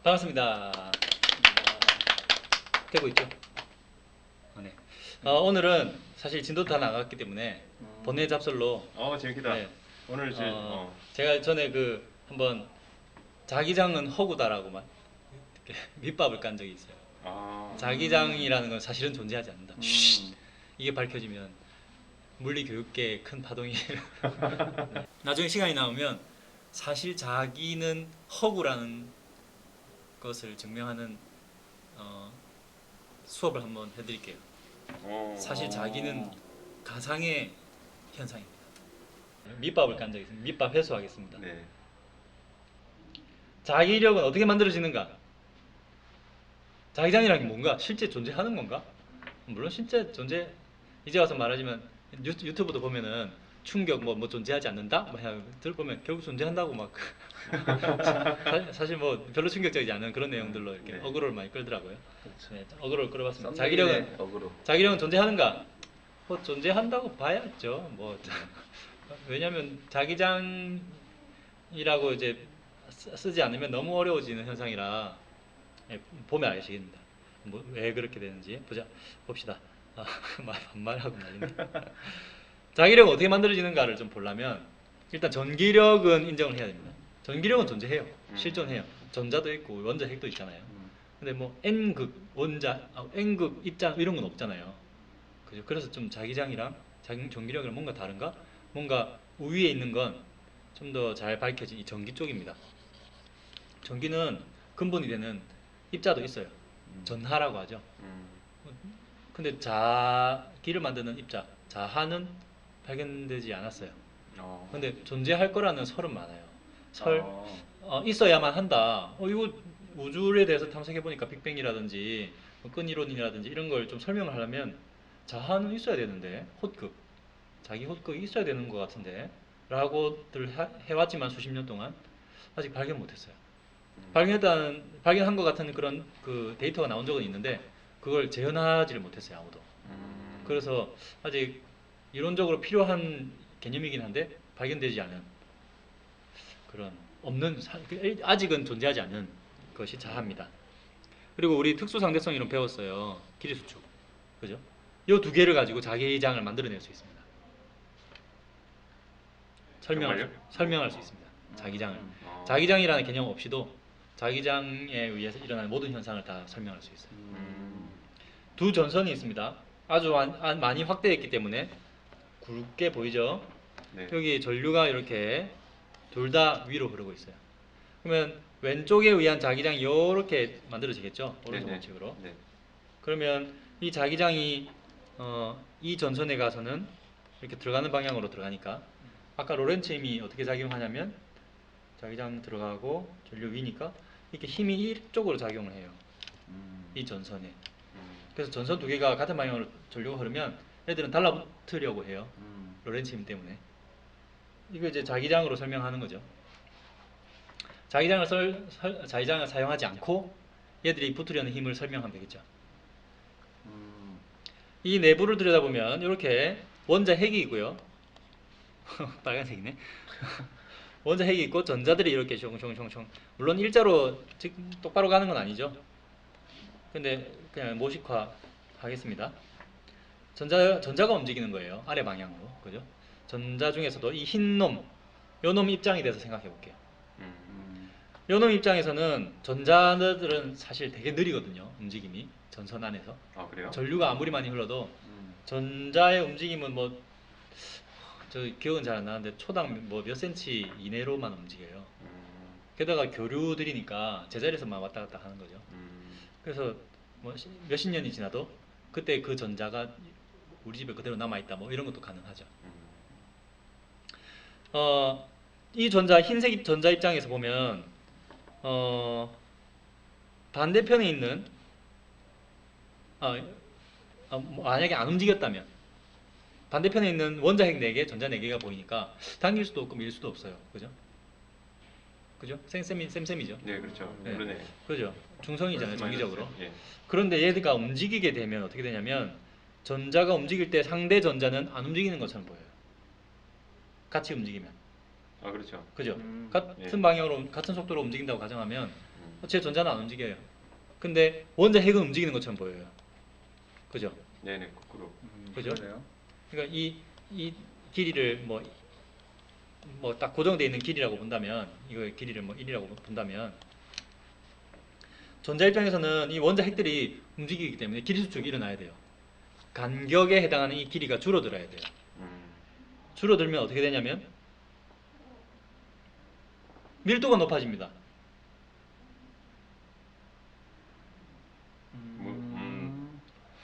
반갑습니다. 되고 있죠? 네. 오늘은 사실 진도 다 나갔기 때문에 번외 잡설로 재밌겠다. 네. 오늘 이제 제가 전에 그 한번 자기장은 허구다라고만 이렇게 밑밥을 깐 적이 있어요. 자기장이라는 건 사실은 존재하지 않는다. 이게 밝혀지면 물리 교육계에 큰 파동이 네. 나중에 시간이 나오면 사실 자기는 허구라는 것을 증명하는 수업을 한번 해드릴게요. 사실 자기는 가상의 현상입니다. 밑밥을 깐 적이 있습니다. 밑밥 회수하겠습니다. 네. 자기력은 어떻게 만들어지는가? 자기장이라는 게 뭔가? 실제 존재하는 건가? 물론 실제 존재. 이제 와서 말하지만 유튜브도 보면은 충격 뭐 존재하지 않는다? 들어보면 결국 존재한다고 막 사실 뭐 별로 충격적이지 않은 그런 내용들로 이렇게 어그로를 많이 끌더라고요. 네, 어그로를 끌어봤습니다. 자기력은 존재하는가? 뭐 존재한다고 봐야죠. 뭐 왜냐하면 자기장이라고 이제 쓰지 않으면 너무 어려워지는 현상이라 보면 아시겠습니다. 뭐 왜 그렇게 되는지 봅시다. 반말하고 난리네. 자기력은 어떻게 만들어지는가를 좀 보려면 일단 전기력은 인정을 해야 됩니다. 전기력은 존재해요. 실존해요. 전자도 있고 원자 핵도 있잖아요. 근데 뭐 N극 원자, N극 입자 이런 건 없잖아요. 그죠? 그래서 좀 자기장이랑 전기력이랑 뭔가 다른가? 뭔가 우위에 있는 건 좀 더 잘 밝혀진 이 전기 쪽입니다. 전기는 근본이 되는 입자도 있어요. 전하라고 하죠. 근데 자기를 만드는 입자, 자하는 발견되지 않았어요. 근데 존재할 거라는 설은 많아요. 있어야만 한다. 이거 우주에 대해서 탐색해 보니까 빅뱅이라든지 끈 이론이라든지 이런 걸 좀 설명을 하려면 자하는 있어야 되는데 자기 헛극이 있어야 되는 것 같은데 라고들 해왔지만 수십 년 동안 아직 발견 못했어요. 발견한 것 같은 그런 그 데이터가 나온 적은 있는데 그걸 재현하지를 못했어요, 아무도. 그래서 아직 이론적으로 필요한 개념이긴 한데 발견되지 않은 그런 아직은 존재하지 않는 것이 자합니다. 그리고 우리 특수상대성 이론 배웠어요. 길이수축, 그죠? 이 두 개를 가지고 자기장을 만들어낼 수 있습니다. 설명할 수 있습니다. 자기장을. 자기장이라는 개념 없이도 자기장에 의해서 일어나는 모든 현상을 다 설명할 수 있어요. 두 전선이 있습니다. 아주 많이 확대했기 때문에 굵게 보이죠? 네. 여기 전류가 이렇게 둘 다 위로 흐르고 있어요. 그러면 왼쪽에 의한 자기장이 이렇게 만들어지겠죠? 오른쪽 우측으로. 네. 그러면 이 자기장이 이 전선에 가서는 이렇게 들어가는 방향으로 들어가니까 아까 로렌츠 힘이 어떻게 작용하냐면 자기장 들어가고 전류 위니까 이렇게 힘이 이쪽으로 작용을 해요. 이 전선에. 그래서 전선 두 개가 같은 방향으로 전류가 흐르면 애들은 달라붙으려고 해요. 로렌츠 힘 때문에. 이거 이제 자기장으로 설명하는 거죠. 자기장을 사용하지 않고 얘들이 붙으려는 힘을 설명하면 되겠죠. 이 내부를 들여다보면 이렇게 원자 핵이 있고요. 빨간색이네. 원자 핵이 있고 전자들이 이렇게 숑숑숑숑. 물론 일자로 똑바로 가는 건 아니죠. 근데 그냥 모식화 하겠습니다. 전자가 움직이는 거예요. 아래 방향으로. 그죠? 전자 중에서도 이 흰 놈, 요 놈 입장에 대해서 생각해 볼게요. 요 놈 입장에서는 전자들은 사실 되게 느리거든요. 움직임이. 전선 안에서. 그래요? 전류가 아무리 많이 흘러도 전자의 움직임은 저 기억은 잘 안 나는데 초당 몇 센치 이내로만 움직여요. 게다가 교류들이니까 제자리에서만 왔다 갔다 하는 거죠. 그래서 몇십 년이 지나도 그때 그 전자가 우리 집에 그대로 남아있다 이런 것도 가능하죠. 이 흰색 전자 입장에서 보면 반대편에 있는 만약에 안 움직였다면 반대편에 있는 원자 핵 4개, 전자 4개가 보이니까 당길 수도 없고 밀 수도 없어요. 그죠? 그죠? 쌤이죠. 네, 그렇죠. 네. 그러네. 그죠? 중성이잖아요, 정기적으로. 예. 그런데 얘가 움직이게 되면 어떻게 되냐면 전자가 움직일 때 상대 전자는 안 움직이는 것처럼 보여요. 같이 움직이면. 그렇죠. 그죠? 같은 방향으로 같은 속도로 움직인다고 가정하면 제 전자는 안 움직여요. 근데 원자 핵은 움직이는 것처럼 보여요. 그죠? 네네, 거꾸로. 그죠? 그러네요. 그러니까 이 길이를 뭐 딱 고정되어 있는 길이라고 본다면, 이거의 길이를 뭐 1이라고 본다면, 전자 입장에서는 이 원자 핵들이 움직이기 때문에 길이 수축이 일어나야 돼요. 간격에 해당하는 이 길이가 줄어들어야 돼요. 줄어들면 어떻게 되냐면 밀도가 높아집니다.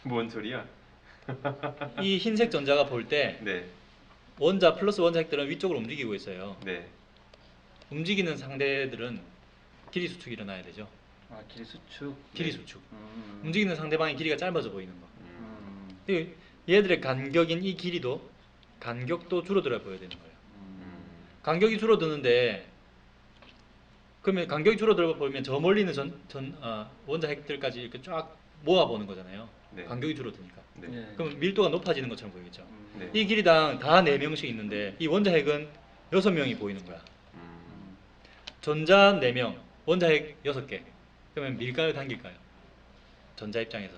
뭔 소리야? 이 흰색 전자가 볼 때 네, 원자 플러스 원자 핵들은 위쪽으로 움직이고 있어요. 네. 움직이는 상대들은 길이 수축이 일어나야 되죠. 아, 길이 수축. 길이 네. 수축. 움직이는 상대방의 길이가 짧아져 보이는 거. 음. 그리고 얘들의 간격인 이 길이도 간격도 줄어들어 보여야 되는 거예요. 간격이 줄어드는데 그러면 간격이 줄어들어 보이면 저 멀리 있는 원자 핵들까지 이렇게 쫙 모아 보는 거잖아요. 네. 간격이 줄어드니까. 네. 네. 그럼 밀도가 높아지는 것처럼 보이겠죠. 네. 이 길이당 다 4명씩 있는데 이 원자 핵은 6명이 보이는 거야. 전자 4명, 원자 핵 6개. 그러면 밀까요, 당길까요? 전자 입장에서.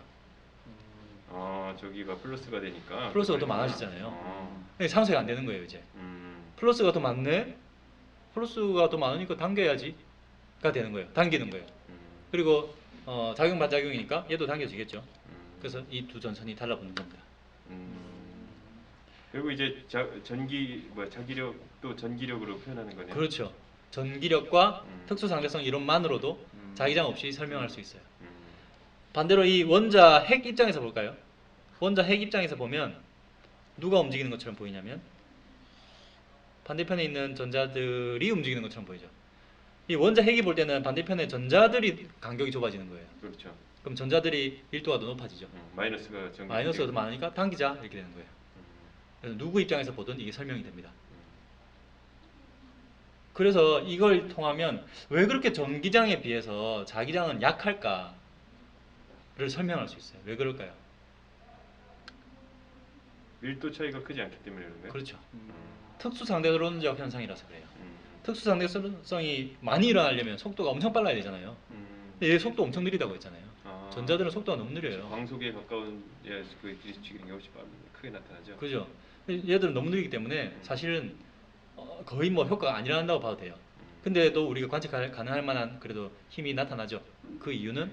아, 저기가 플러스가 되니까. 플러스가 더 많아지잖아요. 어. 근데 상쇄가 안 되는 거예요, 이제. 음. 플러스가 더 많네? 플러스가 더 많으니까 당겨야지가 되는 거예요. 당기는 거예요. 그리고 작용 반작용이니까 얘도 당겨지겠죠. 그래서 이 두 전선이 달라붙는 겁니다. 그리고 이제 자기력도 전기력으로 표현하는 거네요. 그렇죠. 전기력과 음. 특수 상대성 이론만으로도 자기장 없이 설명할 수 있어요. 음. 반대로 이 원자 핵 입장에서 볼까요? 원자 핵 입장에서 보면 누가 움직이는 것처럼 보이냐면 반대편에 있는 전자들이 움직이는 것처럼 보이죠. 이 원자 핵이 볼 때는 반대편에 전자들이 간격이 좁아지는 거예요. 그렇죠. 그럼 전자들이 밀도가 더 높아지죠. 마이너스가 전기. 마이너스가 더 많으니까 당기자 이렇게 되는 거예요. 그래서 누구 입장에서 보든 이게 설명이 됩니다. 그래서 이걸 통하면 왜 그렇게 전기장에 비해서 자기장은 약할까를 설명할 수 있어요. 왜 그럴까요? 밀도 차이가 크지 않기 때문에 그런가요? 그렇죠. 특수 상대론적 현상이라서 그래요. 음. 특수 상대성이 많이 일어나려면 속도가 엄청 빨라야 되잖아요. 근데 얘 속도 엄청 느리다고 했잖아요. 아. 전자들은 속도가 너무 느려요. 광속에 가까운 그 길이축이 훨씬 크게 나타나죠. 그죠? 얘들은 너무 느리기 때문에 사실은 거의 뭐 효과가 안 일어난다고 봐도 돼요. 근데도 우리가 관측 가능할 만한 그래도 힘이 나타나죠. 그 이유는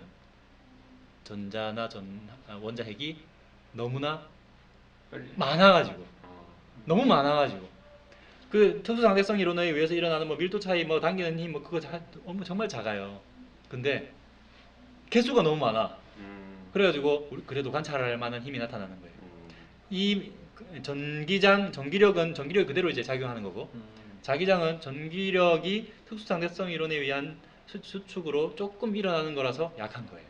전자나 원자 핵이 너무나 빨리. 많아가지고 어. 너무 많아가지고 그 특수상대성 이론에 의해서 일어나는 뭐 밀도 차이, 뭐 당기는 힘, 뭐 그거 정말 작아요. 근데 개수가 너무 많아. 그래가지고 우리 그래도 관찰할 만한 힘이 나타나는 거예요. 이 전기력이 그대로 이제 작용하는 거고, 자기장은 전기력이 특수상대성 이론에 의한 수축으로 조금 일어나는 거라서 약한 거예요.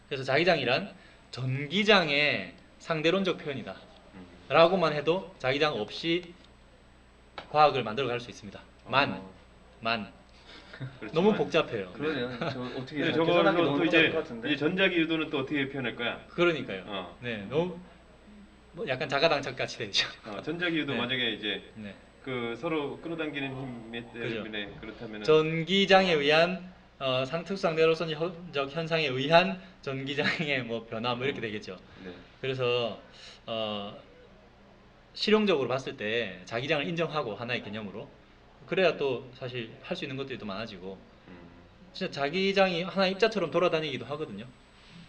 그래서 자기장이란 전기장의 상대론적 표현이다 라고만 해도 자기장 없이 과학을 만들어 갈 수 있습니다. 너무 복잡해요. 그러네요. 저 어떻게 근데 계산하기 저거는 너무 또 복잡할 것 같은데. 이제 전자기 유도는 또 어떻게 표현할 거야? 그러니까요. 네, 너무 뭐 약간 자가당착 같이 되죠. 전자기 유도 네. 만약에 이제 네. 그 서로 끌어당기는 힘 때문에 그렇다면 전기장에 의한 특수상대론적 현상에 의한 전기장의 뭐 변화 뭐 이렇게 되겠죠. 네. 그래서 실용적으로 봤을 때 자기장을 인정하고 하나의 개념으로 그래야 또 사실 할 수 있는 것들이 더 많아지고 진짜 자기장이 하나의 입자처럼 돌아다니기도 하거든요.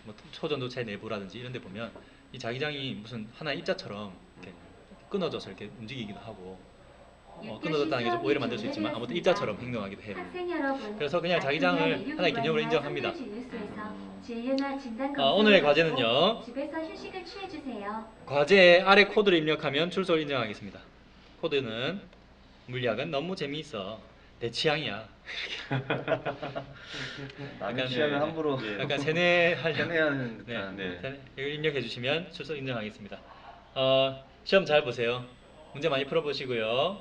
뭐 초전도체 내부라든지 이런 데 보면 이 자기장이 무슨 하나의 입자처럼 이렇게 끊어져서 이렇게 움직이기도 하고 끊어졌다는 게 좀 오해를 만들 수 있지만 아무튼 입자처럼 행동하기도 해요. 그래서 그냥 자기장을 하나의 개념으로 인정합니다. 오늘의 과제는요. 집에서 휴식을 취해주세요. 과제 아래 코드를 입력하면 출소를 인정하겠습니다. 코드는 물리학은 너무 재미있어. 내 취향이야. 남의 취향을 함부로 약간 세뇌하려고 세뇌하는 듯한. 네. 이걸 입력해 주시면 출소 인정하겠습니다. 시험 잘 보세요. 문제 많이 풀어보시고요.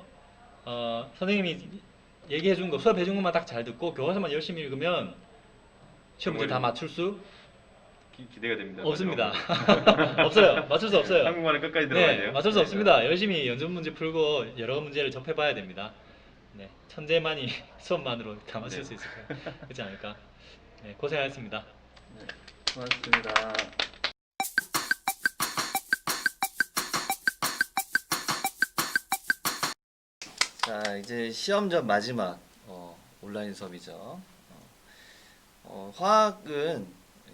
선생님이 얘기해 준 거, 수업해 준 것만 딱 잘 듣고 교과서만 열심히 읽으면 시험 문제 다 맞출 수 기대가 됩니다. 없습니다. 없어요. 맞출 수 없어요. 한국말은 끝까지 들어가야 돼요. 맞출 수 없습니다. 열심히 연습 문제 풀고 여러 문제를 접해봐야 됩니다. 네, 천재만이 수업만으로 다 맞출 수 있을 거예요. 그렇지 않을까? 네, 고생하셨습니다. 네, 고맙습니다. 자, 이제 시험 전 마지막 온라인 수업이죠. 화학은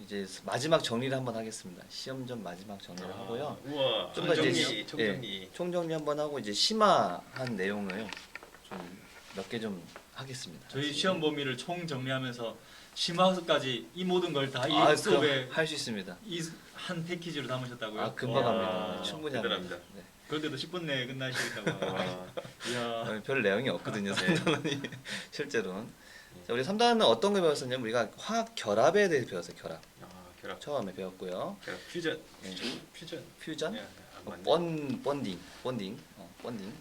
이제 마지막 정리를 한번 하겠습니다. 시험 전 마지막 정리를 하고요. 우와. 좀 더 이제 총정리, 총정리. 총정리 한번 하고 이제 심화한 내용을 좀 몇 개 좀 하겠습니다. 저희 시험 범위를 총 정리하면서 심화까지 이 모든 걸 다 이 아, 수업에 할 수 있습니다. 이 한 패키지로 담으셨다고요? 아, 금방 와, 합니다. 충분히 대단합니다. 합니다. 네. 그런데도 10분 내에 끝나시겠다고. 와. 이야. 별 내용이 없거든요. 네. 3단원이 실제로는. 자, 우리 3단원은 어떤 걸 배웠었냐면 우리가 화학 결합에 대해서 배웠어요. 결합. 아, 결합. 처음에 배웠고요. 결합. 퓨전. 네. 퓨전. 퓨전, 예, 안 맞네. 본딩.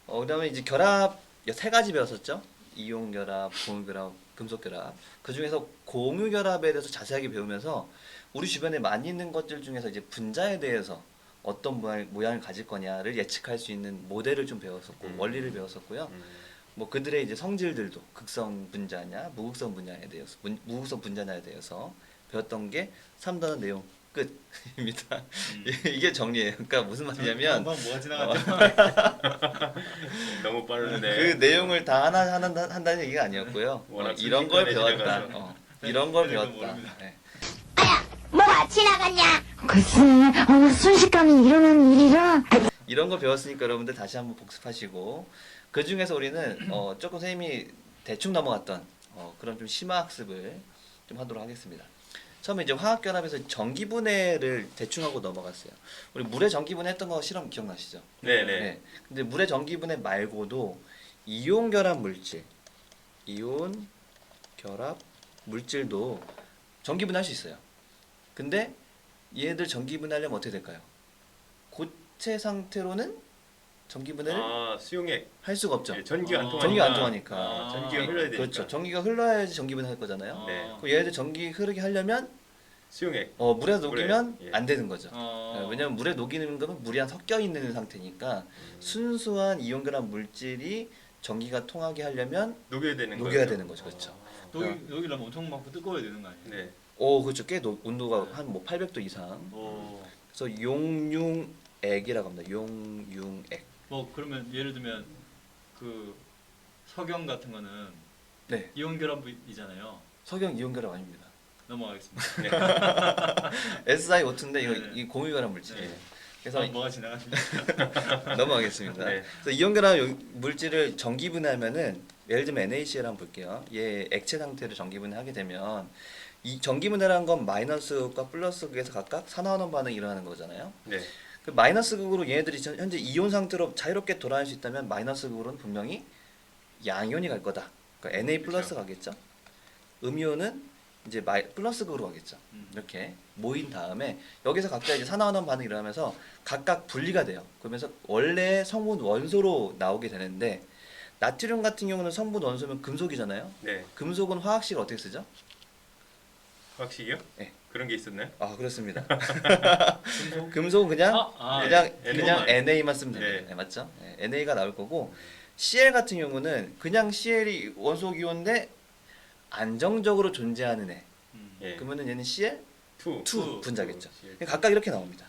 그다음에 이제 결합 세 가지 배웠었죠. 이온 결합, 공유 결합, 금속 결합. 그 중에서 공유 결합에 대해서 자세하게 배우면서 우리 주변에 많이 있는 것들 중에서 이제 분자에 대해서 어떤 모양을 가질 거냐를 예측할 수 있는 모델을 좀 배웠었고 원리를 배웠었고요. 뭐 그들의 이제 성질들도 극성 분자냐, 무극성 분자에 대해서 무극성 분자냐에 대해서 배웠던 게 3단원 내용 끝입니다. 이게 정리예요. 그러니까 무슨 말이냐면 금방 뭐가 지나갔죠? 너무 빠르네. 그 내용을 다 하나 한다는 얘기가 아니었고요. 워낙 이런 걸 순식간에 배웠다. 지나가서. 이런 걸 네, 배웠다. 모릅니다. 네. 뭐가 지나갔냐? 글쎄, 순식간에 일어나는 일이라. 이런 걸 배웠으니까 여러분들 다시 한번 복습하시고 그 중에서 우리는 조금 선생님이 대충 넘어갔던 그런 좀 심화 학습을 좀 하도록 하겠습니다. 처음에 이제 화학결합에서 전기분해를 대충 하고 넘어갔어요. 우리 물의 전기분해 했던 거 실험 기억나시죠? 네네. 근데 물의 전기분해 말고도 이온 결합 물질, 이온 결합 물질도 전기분해할 수 있어요. 근데 얘들 전기분해하려면 어떻게 될까요? 고체 상태로는 전기분해를 아, 수용액. 할 수가 없죠. 예, 전기가 안 통하니까. 전기가 안 통하니까. 전기가 흘러야 되니까. 그렇죠. 전기가 흘러야지 전기분해 할 거잖아요. 네. 그럼 얘네들 전기 흐르게 하려면 수용액. 물에 녹이면 물에, 예. 안 되는 거죠. 왜냐면 물에 녹이는 거면 물이 한 섞여 있는 상태니까 순수한 이온 결합 물질이 전기가 통하게 하려면 녹여야 되는 거예요. 녹여야 되는 거죠. 그렇죠. 여기라면 엄청 막 뜨거워야 되는 거 아니에요? 네. 그렇죠. 꽤 온도가 한 뭐 800도 이상. 오. 그래서 용융액이라고 합니다. 용융액. 뭐 그러면 예를 들면 그 석영 같은 거는 네. 이온 결합이잖아요. 석영 이온 결합 아닙니다. 넘어가겠습니다. SiO2인데 이거 네. 이 공유 결합 물질이에요. 네. 그래서 뭐가 지나갔습니까? 넘어가겠습니다. 네. 그래서 이온 결합 물질을 전기분해하면은 예를 들면 NaCl 한번 볼게요. 얘 액체 상태를 전기분해하게 되면 이 전기분해라는 건 마이너스 극과 플러스 극에서 각각 산화환원 반응이 일어나는 거잖아요. 네. 그 마이너스 극으로 얘네들이 현재 이온 상태로 자유롭게 돌아갈 수 있다면 마이너스 극으로는 분명히 양이온이 갈 거다. 그러니까 Na 플러스 가겠죠. 음이온은 이제 플러스 극으로 가겠죠. 이렇게 모인 다음에 여기서 각자 이제 산화환원 반응이 일어나면서 각각 분리가 돼요. 그러면서 원래 성분 원소로 나오게 되는데 나트륨 같은 경우는 성분 원소면 금속이잖아요. 네. 금속은 화학식을 어떻게 쓰죠? 화학식이요? 네. 그런 게 있었나요? 아 그렇습니다. 금속은 그냥 네. 그냥 N만. NA만 쓰면 됩니다. 네. 네, 맞죠? 네, NA가 나올 거고 Cl 같은 경우는 그냥 Cl이 원소 기호인데 안정적으로 존재하는 애. 예. 그러면은 얘는 Cl 투. 2 분자겠죠. 투. 각각 이렇게 나옵니다.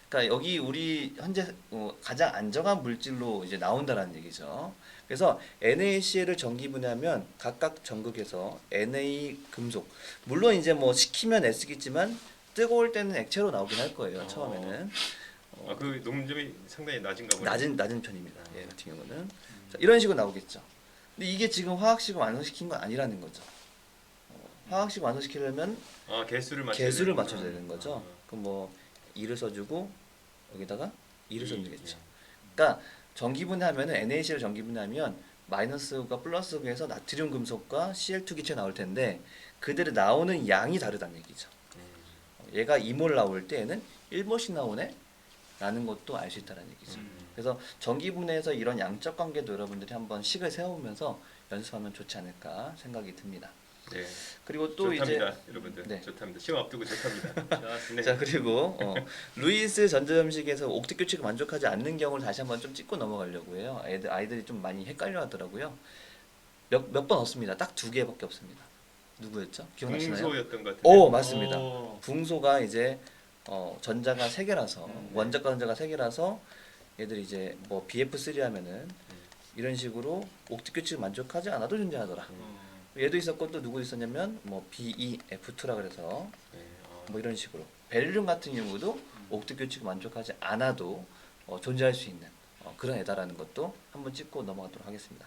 그러니까 여기 우리 현재 가장 안정한 물질로 이제 나온다라는 얘기죠. 그래서 NaCl을 전기분해하면 각각 전극에서 Na 금속 물론 이제 뭐 식히면 애쓰겠지만 뜨거울 때는 액체로 나오긴 할 거예요. 처음에는 그 녹음점이 상당히 낮은가 보네요. 낮은 편입니다. 얘 같은 경우는 자, 이런 식으로 나오겠죠. 근데 이게 지금 화학식을 완성시킨 건 아니라는 거죠. 화학식 완성시키려면 개수를 맞춰야 되는 거죠. 그럼 뭐 2를 써주고 여기다가 2를 써주겠죠. 그러니까 전기분해하면은 NaCl을 전기분해하면 마이너스가 플러스에서 나트륨 금속과 Cl2 기체 나올 텐데 그들이 나오는 양이 다르다는 얘기죠. 얘가 2몰 나올 때 얘는 1몰씩 나오네 라는 것도 알 수 있다는 얘기죠. 그래서 전기분해에서 이런 양적 관계도 여러분들이 한번 식을 세우면서 연습하면 좋지 않을까 생각이 듭니다. 네. 그리고 또 좋답니다, 이제 여러분들. 네. 좋답니다. 시험 앞두고 좋답니다. 네. 자 그리고 루이스 전자점식에서 옥텟 규칙을 만족하지 않는 경우를 다시 한번 좀 짚고 넘어가려고 해요. 아이들이 좀 많이 헷갈려하더라고요. 몇 번 없습니다. 딱 2개밖에 없습니다. 누구였죠? 기억나시나요? 붕소였던 것 같은데. 오 맞습니다. 오. 붕소가 이제 전자가 3개라서 네. 원자과 전자가 3개라서 얘들이 이제 뭐 BF3 하면은 이런 식으로 옥텟 규칙을 만족하지 않아도 존재하더라. 얘도 있었고 또 누구 있었냐면 뭐 BeF2라 그래서 네. 뭐 이런 식으로 베릴륨 같은 경우도 옥텟 규칙을 만족하지 않아도 존재할 수 있는 그런 애다라는 것도 한번 짚고 넘어가도록 하겠습니다.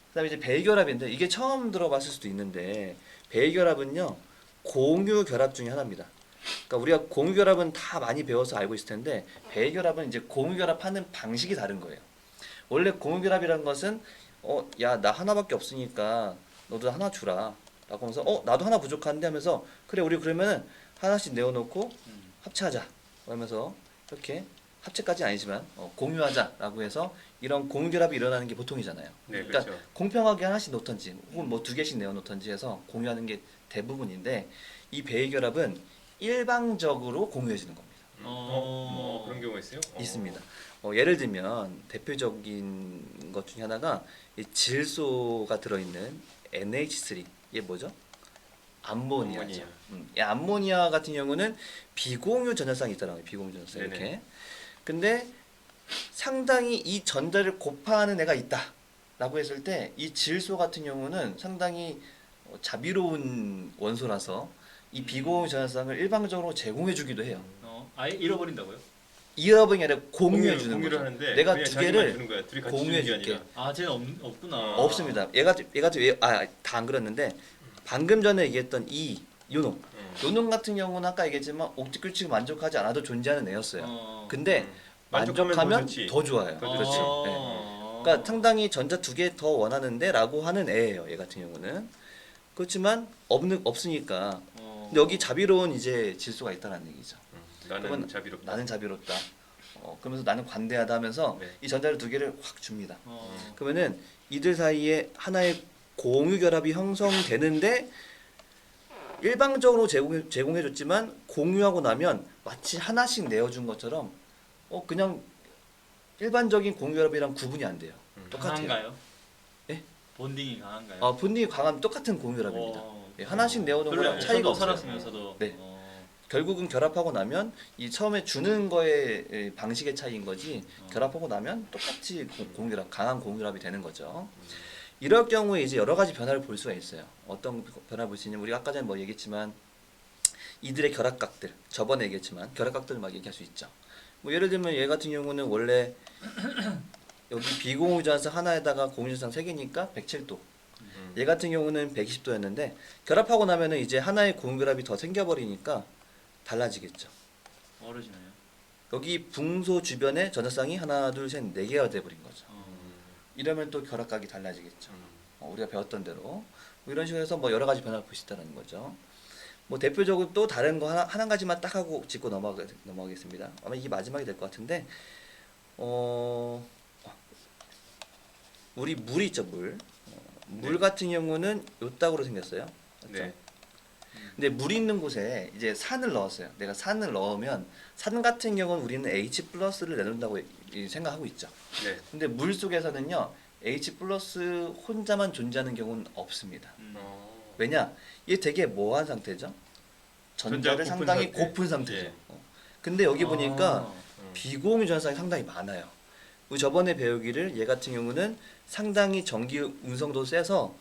그다음에 이제 배결합인데 이게 처음 들어봤을 수도 있는데 배결합은요 공유 결합 중에 하나입니다. 그러니까 우리가 공유 결합은 다 많이 배워서 알고 있을 텐데 배결합은 이제 공유 결합하는 방식이 다른 거예요. 원래 공유 결합이라는 것은 야 나 하나밖에 없으니까 너도 하나 주라 라고 하면서 나도 하나 부족한데 하면서 그래 우리 그러면은 하나씩 내어놓고 합체하자 하면서 이렇게 합체까지는 아니지만 공유하자라고 해서 이런 공유 결합이 일어나는 게 보통이잖아요. 네, 그러니까 그렇죠. 공평하게 하나씩 놓던지 혹은 뭐 2개씩 내어놓던지 해서 공유하는 게 대부분인데 이 배의 결합은 일방적으로 공유해지는 겁니다. 그런 경우가 있어요? 있습니다. 예를 들면 대표적인 것 중에 하나가 이 질소가 들어있는 NH3 이게 뭐죠? 암모니아죠. 이 암모니아 같은 경우는 비공유 전자쌍이 있다는 거예요. 비공유 전자쌍 네네. 이렇게. 근데 상당히 이 전자를 곱하는 애가 있다라고 했을 때 이 질소 같은 경우는 상당히 자비로운 원소라서 이 비공유 전자쌍을 일방적으로 제공해 주기도 해요. 아예 잃어버린다고요? 잃어버린 게 아니라 공유해 주는 공유를 거죠. 하는데 내가 그냥 2 자기만 개를 주는 거야. 둘이 같이 공유해 주는 게 줄게. 아니라. 아, 쟤는 없구나. 없습니다. 얘가 다 안 그랬는데 방금 전에 얘기했던 이 요놈 같은 경우는 아까 얘기했지만 옥텟 규칙을 만족하지 않아도 존재하는 애였어요. 근데 만족하면 만족하면 더 좋지. 더 좋아요. 더 그렇죠. 좋지. 네. 그러니까 상당히 전자 2개 더 원하는데라고 하는 애예요. 얘 같은 경우는 그렇지만 없으니까. 근데 여기 자비로운 이제 질소가 있다는 얘기죠. 나는 그러면 자비롭다. 나는 자비롭다. 그러면서 나는 관대하다 하면서 네. 이 전자를 2개를 확 줍니다. 그러면은 이들 사이에 하나의 공유 결합이 형성되는데 일방적으로 제공해줬지만 공유하고 나면 마치 하나씩 내어준 것처럼 그냥 일반적인 공유 결합이랑 구분이 안 돼요. 똑같아요. 강한가요? 예? 본딩이 강한가요? 본딩이 강한 똑같은 공유 결합입니다. 예, 하나씩 내어놓은 거랑 차이가 없어요. 살았으면서도. 네. 결국은 결합하고 나면 이 처음에 주는 거의 방식의 차이인 거지 결합하고 나면 똑같이 공유랍 강한 공유랍이 되는 거죠. 이럴 경우에 이제 여러 가지 변화를 볼 수가 있어요. 어떤 변화를 볼 수 있냐면 우리가 아까 전에 뭐 얘기했지만 이들의 결합각들 저번에 얘기했지만 결합각들을 막 얘기할 수 있죠. 뭐 예를 들면 얘 같은 경우는 원래 여기 비공유전자 하나에다가 공유전자 3개니까 107도. 얘 같은 경우는 120도였는데 결합하고 나면은 이제 하나의 공유결합이 더 생겨버리니까 달라지겠죠. 멀어지나요? 여기 붕소 주변에 전자쌍이 하나, 둘, 셋, 4개가 돼버린 거죠. 이러면 또 결합각이 달라지겠죠. 우리가 배웠던 대로 뭐 이런 식으로 해서 뭐 여러 가지 변화를 볼 수 있다는 거죠. 뭐 대표적으로 또 다른 거 한 가지만 딱 하고 짚고 넘어가겠습니다. 아마 이게 마지막이 될 것 같은데 우리 물 있죠 물. 물 같은 경우는 요따구로 생겼어요. 맞죠? 네. 근데 물 있는 곳에 이제 산을 넣었어요. 내가 산을 넣으면 산 같은 경우는 우리는 H 플러스를 내놓는다고 생각하고 있죠. 네. 근데 물 속에서는요 H 플러스 혼자만 존재하는 경우는 없습니다. 왜냐? 이게 되게 뭐한 상태죠? 전자를 전자가 고픈 상당히 상태. 고픈 상태죠. 예. 근데 여기 보니까 음. 비공유 전자쌍이 상당히 많아요. 우리 저번에 배우기를 얘 같은 경우는 상당히 전기 운성도 세서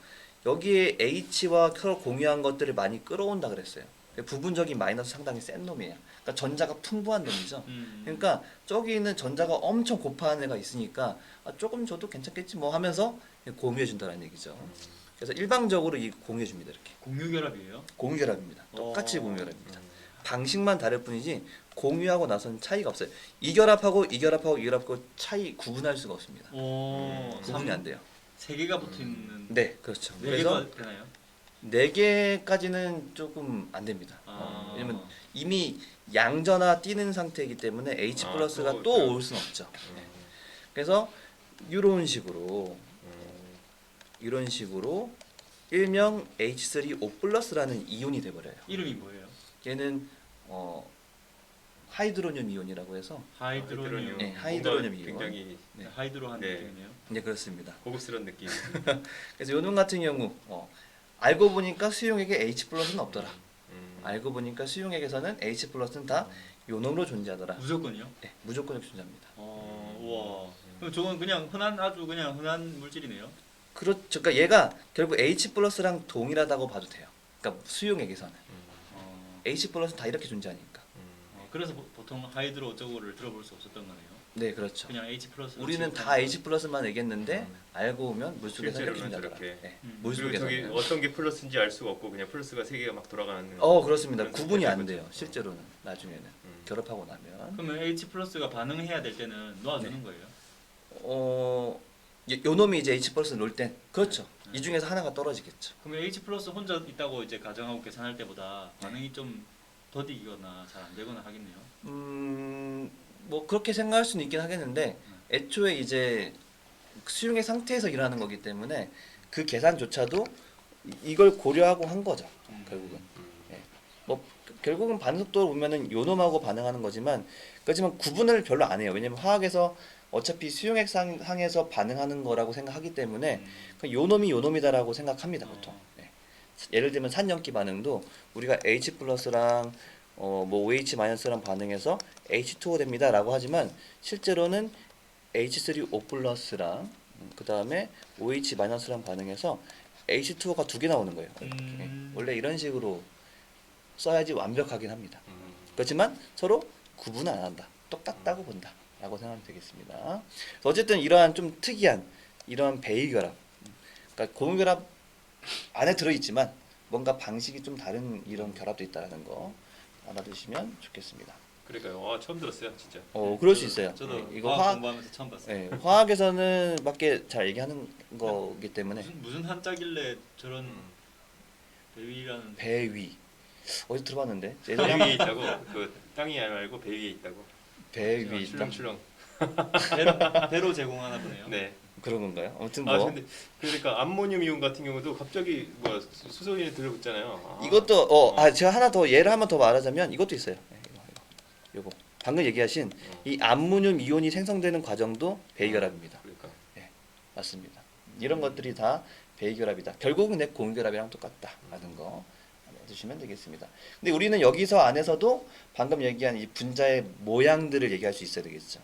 여기에 H와 서로 공유한 것들을 많이 끌어온다 그랬어요. 부분적인 마이너스 상당히 센 놈이에요. 그러니까 전자가 풍부한 놈이죠. 그러니까 저기 있는 전자가 엄청 고파한 애가 있으니까 조금 줘도 괜찮겠지 뭐 하면서 공유해 준다는 얘기죠. 그래서 일방적으로 이 공유해 줍니다. 이렇게. 공유 결합이에요? 공유 결합입니다. 똑같이 공유 결합입니다. 방식만 다를 뿐이지 공유하고 나서는 차이가 없어요. 이 결합하고 이 결합하고 이 결합하고 차이 구분할 수가 없습니다. 구분이 안 돼요. 3개가 붙어 있는. 네, 그렇죠. 4개가 되나요? 4개까지는 조금 안 됩니다. 왜냐면 이미 양전화 뛰는 상태이기 때문에 H 플러스가 또 올 수는 없죠. 네. 그래서 이런 식으로 일명 H3O 플러스라는 이온이 돼버려요. 이름이 뭐예요? 얘는 하이드로늄 이온이라고 해서 하이드로늄. 네, 하이드로늄 뭔가 이온. 굉장히 네. 하이드로한 네. 느낌이네요. 네, 그렇습니다. 고급스러운 느낌. 그래서 요놈 같은 경우 알고 보니까 수용액에 H 플러스는 없더라. 알고 보니까 수용액에서는 H 플러스는 다 요놈으로 존재하더라. 무조건이요? 네, 무조건 존재합니다. 우와. 그럼 저건 그냥 아주 그냥 흔한 물질이네요. 그렇죠. 그러니까 얘가 결국 H 플러스랑 동일하다고 봐도 돼요. 그러니까 수용액에서는 H 플러스 다 이렇게 존재하니까. 그래서 보통 하이드로 어쩌고를 들어볼 수 없었던 거네요. 네, 그렇죠. 그냥 H 플러스. 우리는 다 H 플러스만 얘기했는데 알고 보면 물속에서 이렇게 실제로는 존재하더라. 저렇게. 네, 그리고 저기 물속에서는. 어떤 게 플러스인지 알 수가 없고 그냥 플러스가 세 개가 막 돌아가는. 그렇습니다. 그런 구분이 안 거죠. 돼요. 실제로는 나중에는 결합하고 나면. 그러면 H 플러스가 반응해야 될 때는 놓아두는 거예요? 요 놈이 이제 H 플러스 놓을 땐 그렇죠. 이 중에서 하나가 떨어지겠죠. 그러면 H 플러스 혼자 있다고 이제 가정하고 계산할 때보다 반응이 좀 더디거나 잘 안 되거나 하겠네요. 뭐 그렇게 생각할 수는 있긴 하겠는데 애초에 이제 수용의 상태에서 일어나는 거기 때문에 그 계산조차도 이걸 고려하고 한 거죠. 결국은. 예. 뭐 결국은 반응 속도를 보면은 요놈하고 반응하는 거지만 그렇지만 구분을 별로 안 해요. 왜냐면 화학에서 어차피 수용액 상에서 반응하는 거라고 생각하기 때문에 그 요놈이 요놈이다라고 생각합니다 보통. 예. 예를 들면 산염기 반응도 우리가 H 플러스랑 뭐 OH 마이너스랑 반응해서 H2O 됩니다라고 하지만 실제로는 H3O 플러스랑 그 다음에 OH 마이너스랑 반응해서 H2O가 두 개 나오는 거예요. 이렇게. 원래 이런 식으로 써야지 완벽하긴 합니다. 그렇지만 서로 구분을 안 한다. 똑같다고 본다. 라고 생각하면 되겠습니다. 어쨌든 이러한 좀 특이한 이러한 배위결합, 그러니까 고무결합 안에 들어있지만 뭔가 방식이 좀 다른 이런 결합도 있다는 거 알아두시면 좋겠습니다. 그러니까요. 처음 들었어요, 진짜. 그럴 수 있어요. 저도 이거 화학 화학, 공부하면서 처음 봤어요. 네, 화학에서는 밖에 잘 얘기하는 거기 때문에 무슨 한자길래 저런 배위라는 배위 어디 들어봤는데 배 예전에 위에 있다고. 그 땅이 말고 배 위에 있다고. 배 위에 있다 출렁출렁. 배로 제공하나 보네요. 네. 그런 건가요? 아무튼 아 뭐 근데 그러니까 암모늄 이온 같은 경우도 갑자기 뭐 수소연이 들어붙잖아요. 이것도 제가 하나 더 예를 한번 더 말하자면 이것도 있어요. 네, 요거 방금 얘기하신 이 암모늄 이온이 생성되는 과정도 배기결합입니다. 그러니까. 맞습니다. 이런 것들이 다 배기결합이다. 결국은 내 공결합이랑 똑같다라는 거 알아두시면 되겠습니다. 근데 우리는 여기서 안에서도 방금 얘기한 이 분자의 모양들을 얘기할 수 있어야 되겠죠.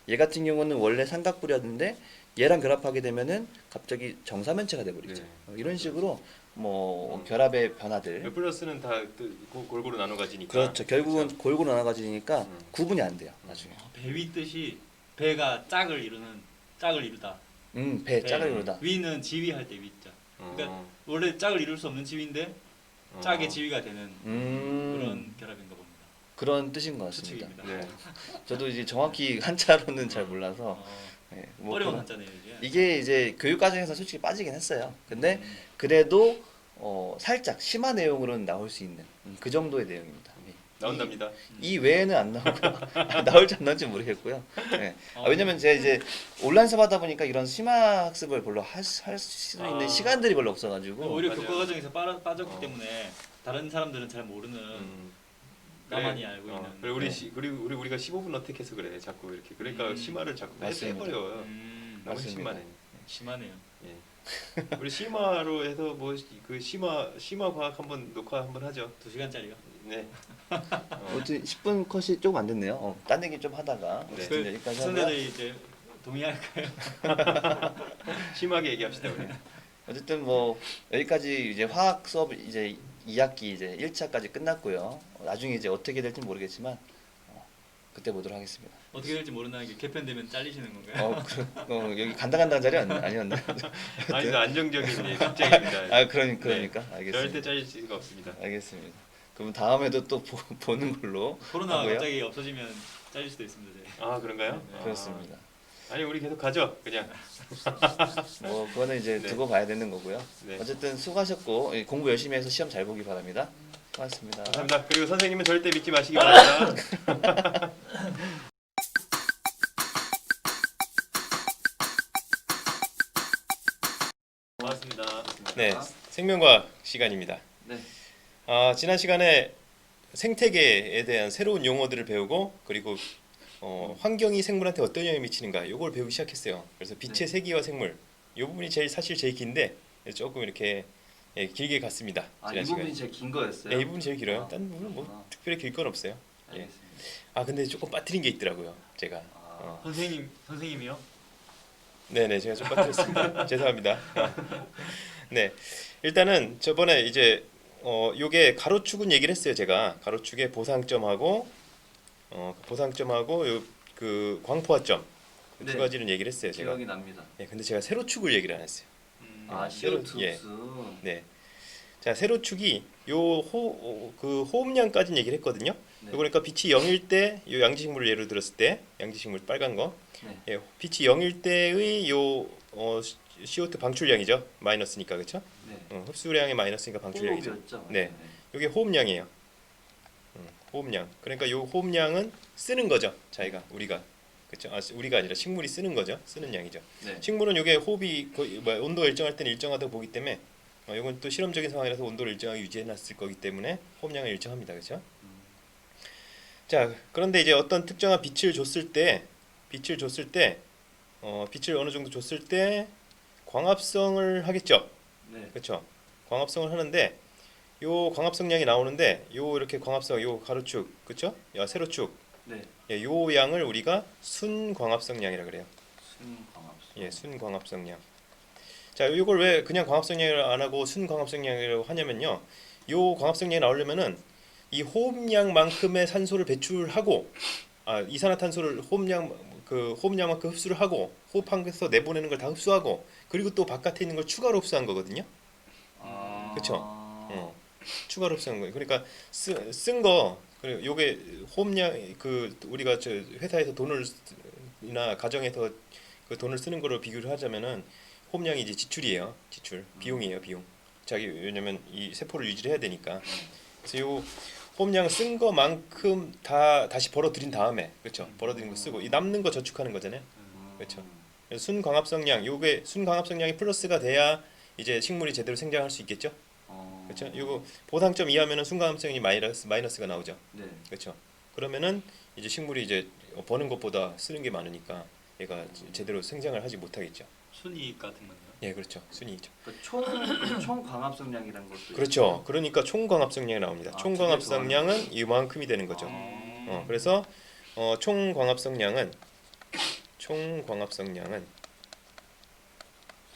얘 같은 경우는 원래 삼각뿔이었는데 얘랑 결합하게 되면은 갑자기 정사면체가 돼버리죠. 네. 이런 식으로 뭐 결합의 변화들. 플러스는 다 골고루 나눠 가지니까. 그렇죠. 결국은 골고루 나눠가지니까 구분이 안 돼요. 나중에. 배위 뜻이 배가 짝을 이루다. 배 짝을 이루다. 위는 지위할 때 위자. 그러니까 원래 짝을 이룰 수 없는 지위인데 짝의 지위가 되는 그런 결합인가 봅니다. 그런 뜻인 것 같습니다. 추측입니다. 네. 저도 이제 정확히 한자로는 잘 몰라서 네, 뭐 어려운 그런- 한자네요 이게. 이게 이제 교육 과정에서 솔직히 빠지긴 했어요. 근데 그래도 살짝 심한 내용으로는 나올 수 있는 그 정도의 내용입니다. 나온답니다. 이 외에는 안 나오고요. 나올지 안 나올지 모르겠고요. 네. 왜냐면 제가 이제 온라인 수업하다 보니까 이런 심화 학습을 별로 할 수 있는 시간들이 별로 없어가지고 오히려 맞아요. 교과 과정에서 빠졌기 때문에 다른 사람들은 잘 모르는 나만이 그래. 알고 있는. 그리고 우리가 15분 어택해서 그래 자꾸 이렇게 그러니까 심화를 자꾸 맞습니다. 빼버려. 너무 맞습니다. 심하네. 심하네요. 예. 우리 심화로 해서 뭐 그 심화 과학 한번 녹화 한번 하죠. 2시간짜리요. 네. 아무튼 10분 컷이 조금 안 됐네요. 딴 얘기 좀 하다가 네. 어쨌든 여기까지 하고요. 선생님들이 이제 동의할까요? 심하게 얘기합시다 우리. 어쨌든 뭐 여기까지 이제 화학 수업 이제 2학기 이제 1차까지 끝났고요. 나중에 이제 어떻게 될지 모르겠지만 그때 보도록 하겠습니다. 어떻게 될지 모른다는 게 개편되면 잘리시는 건가요? 여기 간당간당한 자리 아니었나요? 아니 안정적인 예, 갑자기입니다. 그러니까 알겠습니다. 절대 잘릴 수가 없습니다. 알겠습니다. 그럼 다음에도 또 보는 걸로 코로나가 하고요. 갑자기 없어지면 잘릴 수도 있습니다. 이제. 아 그런가요? 네. 그렇습니다. 아니 우리 계속 가죠 그냥. 뭐 그거는 이제 네. 두고 봐야 되는 거고요. 네. 어쨌든 수고하셨고 공부 열심히 해서 시험 잘 보기 바랍니다. 고맙습니다. 감사합니다. 그리고 선생님은 절대 믿지 마시기 바랍니다. 고맙습니다. 네, 생명과학 시간입니다. 네. 지난 시간에 생태계에 대한 새로운 용어들을 배우고 그리고 환경이 생물한테 어떤 영향을 미치는가 이걸 배우기 시작했어요. 그래서 빛의 네. 세기와 생물 이 부분이 사실 제일 긴데 조금 이렇게 길게 갔습니다. 아, 지난 이 시간에. 부분이 제일 긴 거였어요? 네, 이 부분이 제일 길어요. 아, 딴 부분은 뭐 그렇구나. 특별히 길 건 없어요. 예. 알겠습니다. 근데 조금 빠뜨린 게 있더라고요. 제가. 아, 선생님이요? 네네, 제가 좀 빠뜨렸습니다. 죄송합니다. 네, 일단은 저번에 이제 요게 가로축은 얘기를 했어요. 제가 가로축에 보상점하고 보상점하고 그 광포화점 그 두 네. 가지를 얘기를 했어요. 제가. 기억이 납니다. 네, 근데 제가 세로축을 얘기를 안 했어요. 아, 새로- CO2 예. 흡수. 네, 자 세로축이 그 호흡량까지는 얘기를 했거든요. 네. 그러니까 빛이 0일 때 요 양지식물을 예로 들었을 때 양지식물 빨간 거, 네. 예, 빛이 0일 때의 요 CO2 방출량이죠. 마이너스니까 그렇죠? 네. 흡수량이 마이너스니까 방출량이죠. 호흡이었죠? 네. 이게 호흡량이에요. 호흡량. 그러니까 요 호흡량은 쓰는 거죠. 자기가 우리가 그렇죠. 우리가 아니라 식물이 쓰는 거죠. 쓰는 양이죠. 네. 식물은 요게 호흡이 온도가 일정할 때는 일정하다고 보기 때문에 이건 또 실험적인 상황이라서 온도를 일정하게 유지해놨을 거기 때문에 호흡량은 일정합니다. 그렇죠? 자, 그런데 이제 어떤 특정한 빛을 줬을 때 빛을 어느 정도 줬을 때 광합성을 하겠죠. 네. 그렇죠. 광합성을 하는데 요 광합성량이 나오는데 요 이렇게 광합성 요 가로축 그렇죠? 야 세로축 네. 예, 요 양을 우리가 순광합성량이라 그래요. 순광합성. 예, 순광합성량. 자, 이걸 왜 그냥 광합성량을 안 하고 순광합성량이라고 하냐면요. 요 광합성량이 나오려면은 이 호흡량만큼의 산소를 배출하고 이산화탄소를 호흡량만큼 흡수를 하고 호흡하면서 내보내는 걸 다 흡수하고 그리고 또 바깥에 있는 걸 추가로 흡수한 거거든요. 아. 그쵸? 추가로 흡수한 거예요. 그러니까 쓴 거 그리고 요게 호흡량 우리가 저 회사에서 돈을이나 가정에서 그 돈을 쓰는 거로 비교를 하자면은 호흡량이 이제 지출이에요. 지출 비용이에요. 비용. 왜냐면 이 세포를 유지를 해야 되니까. 그래서 요 호흡량 쓴 거만큼 다 다시 벌어들인 다음에 그렇죠. 벌어들인 거 쓰고 이 남는 거 저축하는 거잖아요. 그렇죠. 그래서 순광합성량 요게 순광합성량이 플러스가 돼야 이제 식물이 제대로 생장할 수 있겠죠. 그렇죠. 요거 보상점 이하면은 순광합성이 마이너스가 나오죠. 네. 그렇죠. 그러면은 이제 식물이 이제 버는 것보다 쓰는 게 많으니까 얘가 제대로 생장을 하지 못하겠죠. 순이익 같은 건가요? 예, 그렇죠. 순이익이죠. 그러니까 총 광합성량이라는 것도 그렇죠. 그러니까 총광합성량이 나옵니다. 아, 총광합성량은 이만큼이 되는 거죠. 그래서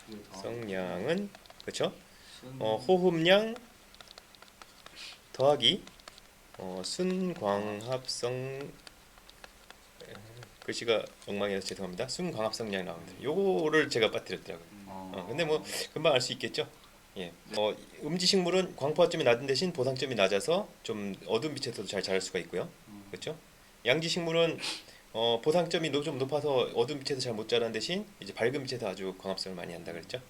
총광합성량은 그렇죠. 호흡량 더하기 순광합성 글씨가 엉망이라서 죄송합니다. 순광합성량이 나옵니다. 요거를 제가 빠뜨렸더라고요. 근데 뭐 금방 알 수 있겠죠. 예. 음지식물은 광포화점이 낮은 대신 보상점이 낮아서 좀 어두운 빛에서도 잘 자랄 수가 있고요. 그렇죠? 양지식물은 보상점이 좀 높아서 어두운 빛에서 잘 못 자라는 대신 이제 밝은 빛에서 아주 광합성을 많이 한다 그랬죠.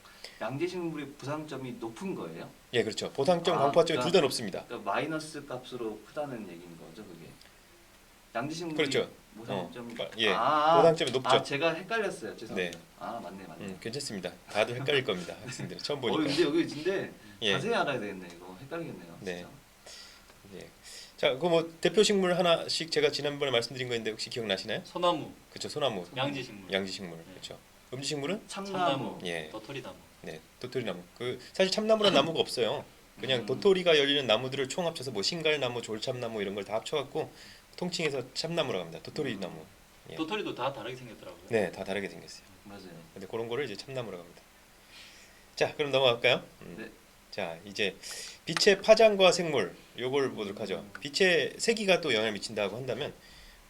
양지식물의 보상점이 높은 거예요? 예, 그렇죠. 보상점, 아, 광포화점이 그러니까- 둘 다 높습니다. 그러니까 마이너스 값으로 크다는 얘기인 거죠, 그게. 양지식물이 그렇죠. 보상점이 예, 보상점이 높죠. 제가 헷갈렸어요. 죄송합니다. 네. 맞네. 괜찮습니다. 다들 헷갈릴 겁니다. 학생들은 처음 보니까. 근데 여기 근데 예. 자세히 알아야 되겠네 이거. 헷갈리겠네요. 네. 진짜. 예. 자, 그 뭐 대표 식물 하나씩 제가 지난번에 말씀드린 거인데 혹시 기억나시나요? 소나무, 그렇죠. 소나무, 양지식물, 양지식물. 그렇죠. 음지식물은 참나무. 예. 도토리나무. 네, 도토리나무. 사실 참나무란 나무가 없어요. 그냥 도토리가 열리는 나무들을 총 합쳐서 뭐 신갈나무, 졸참나무 이런 걸 다 합쳐갖고 통칭해서 참나무라고 합니다. 도토리나무. 예. 도토리도 다 다르게 생겼더라고요. 네, 다 다르게 생겼어요. 맞아요. 근데 그런 거를 이제 참나무라고 합니다. 자, 그럼 넘어갈까요? 네. 자, 이제 빛의 파장과 생물 요걸 보도록 하죠. 빛의 세기가 또 영향을 미친다고 한다면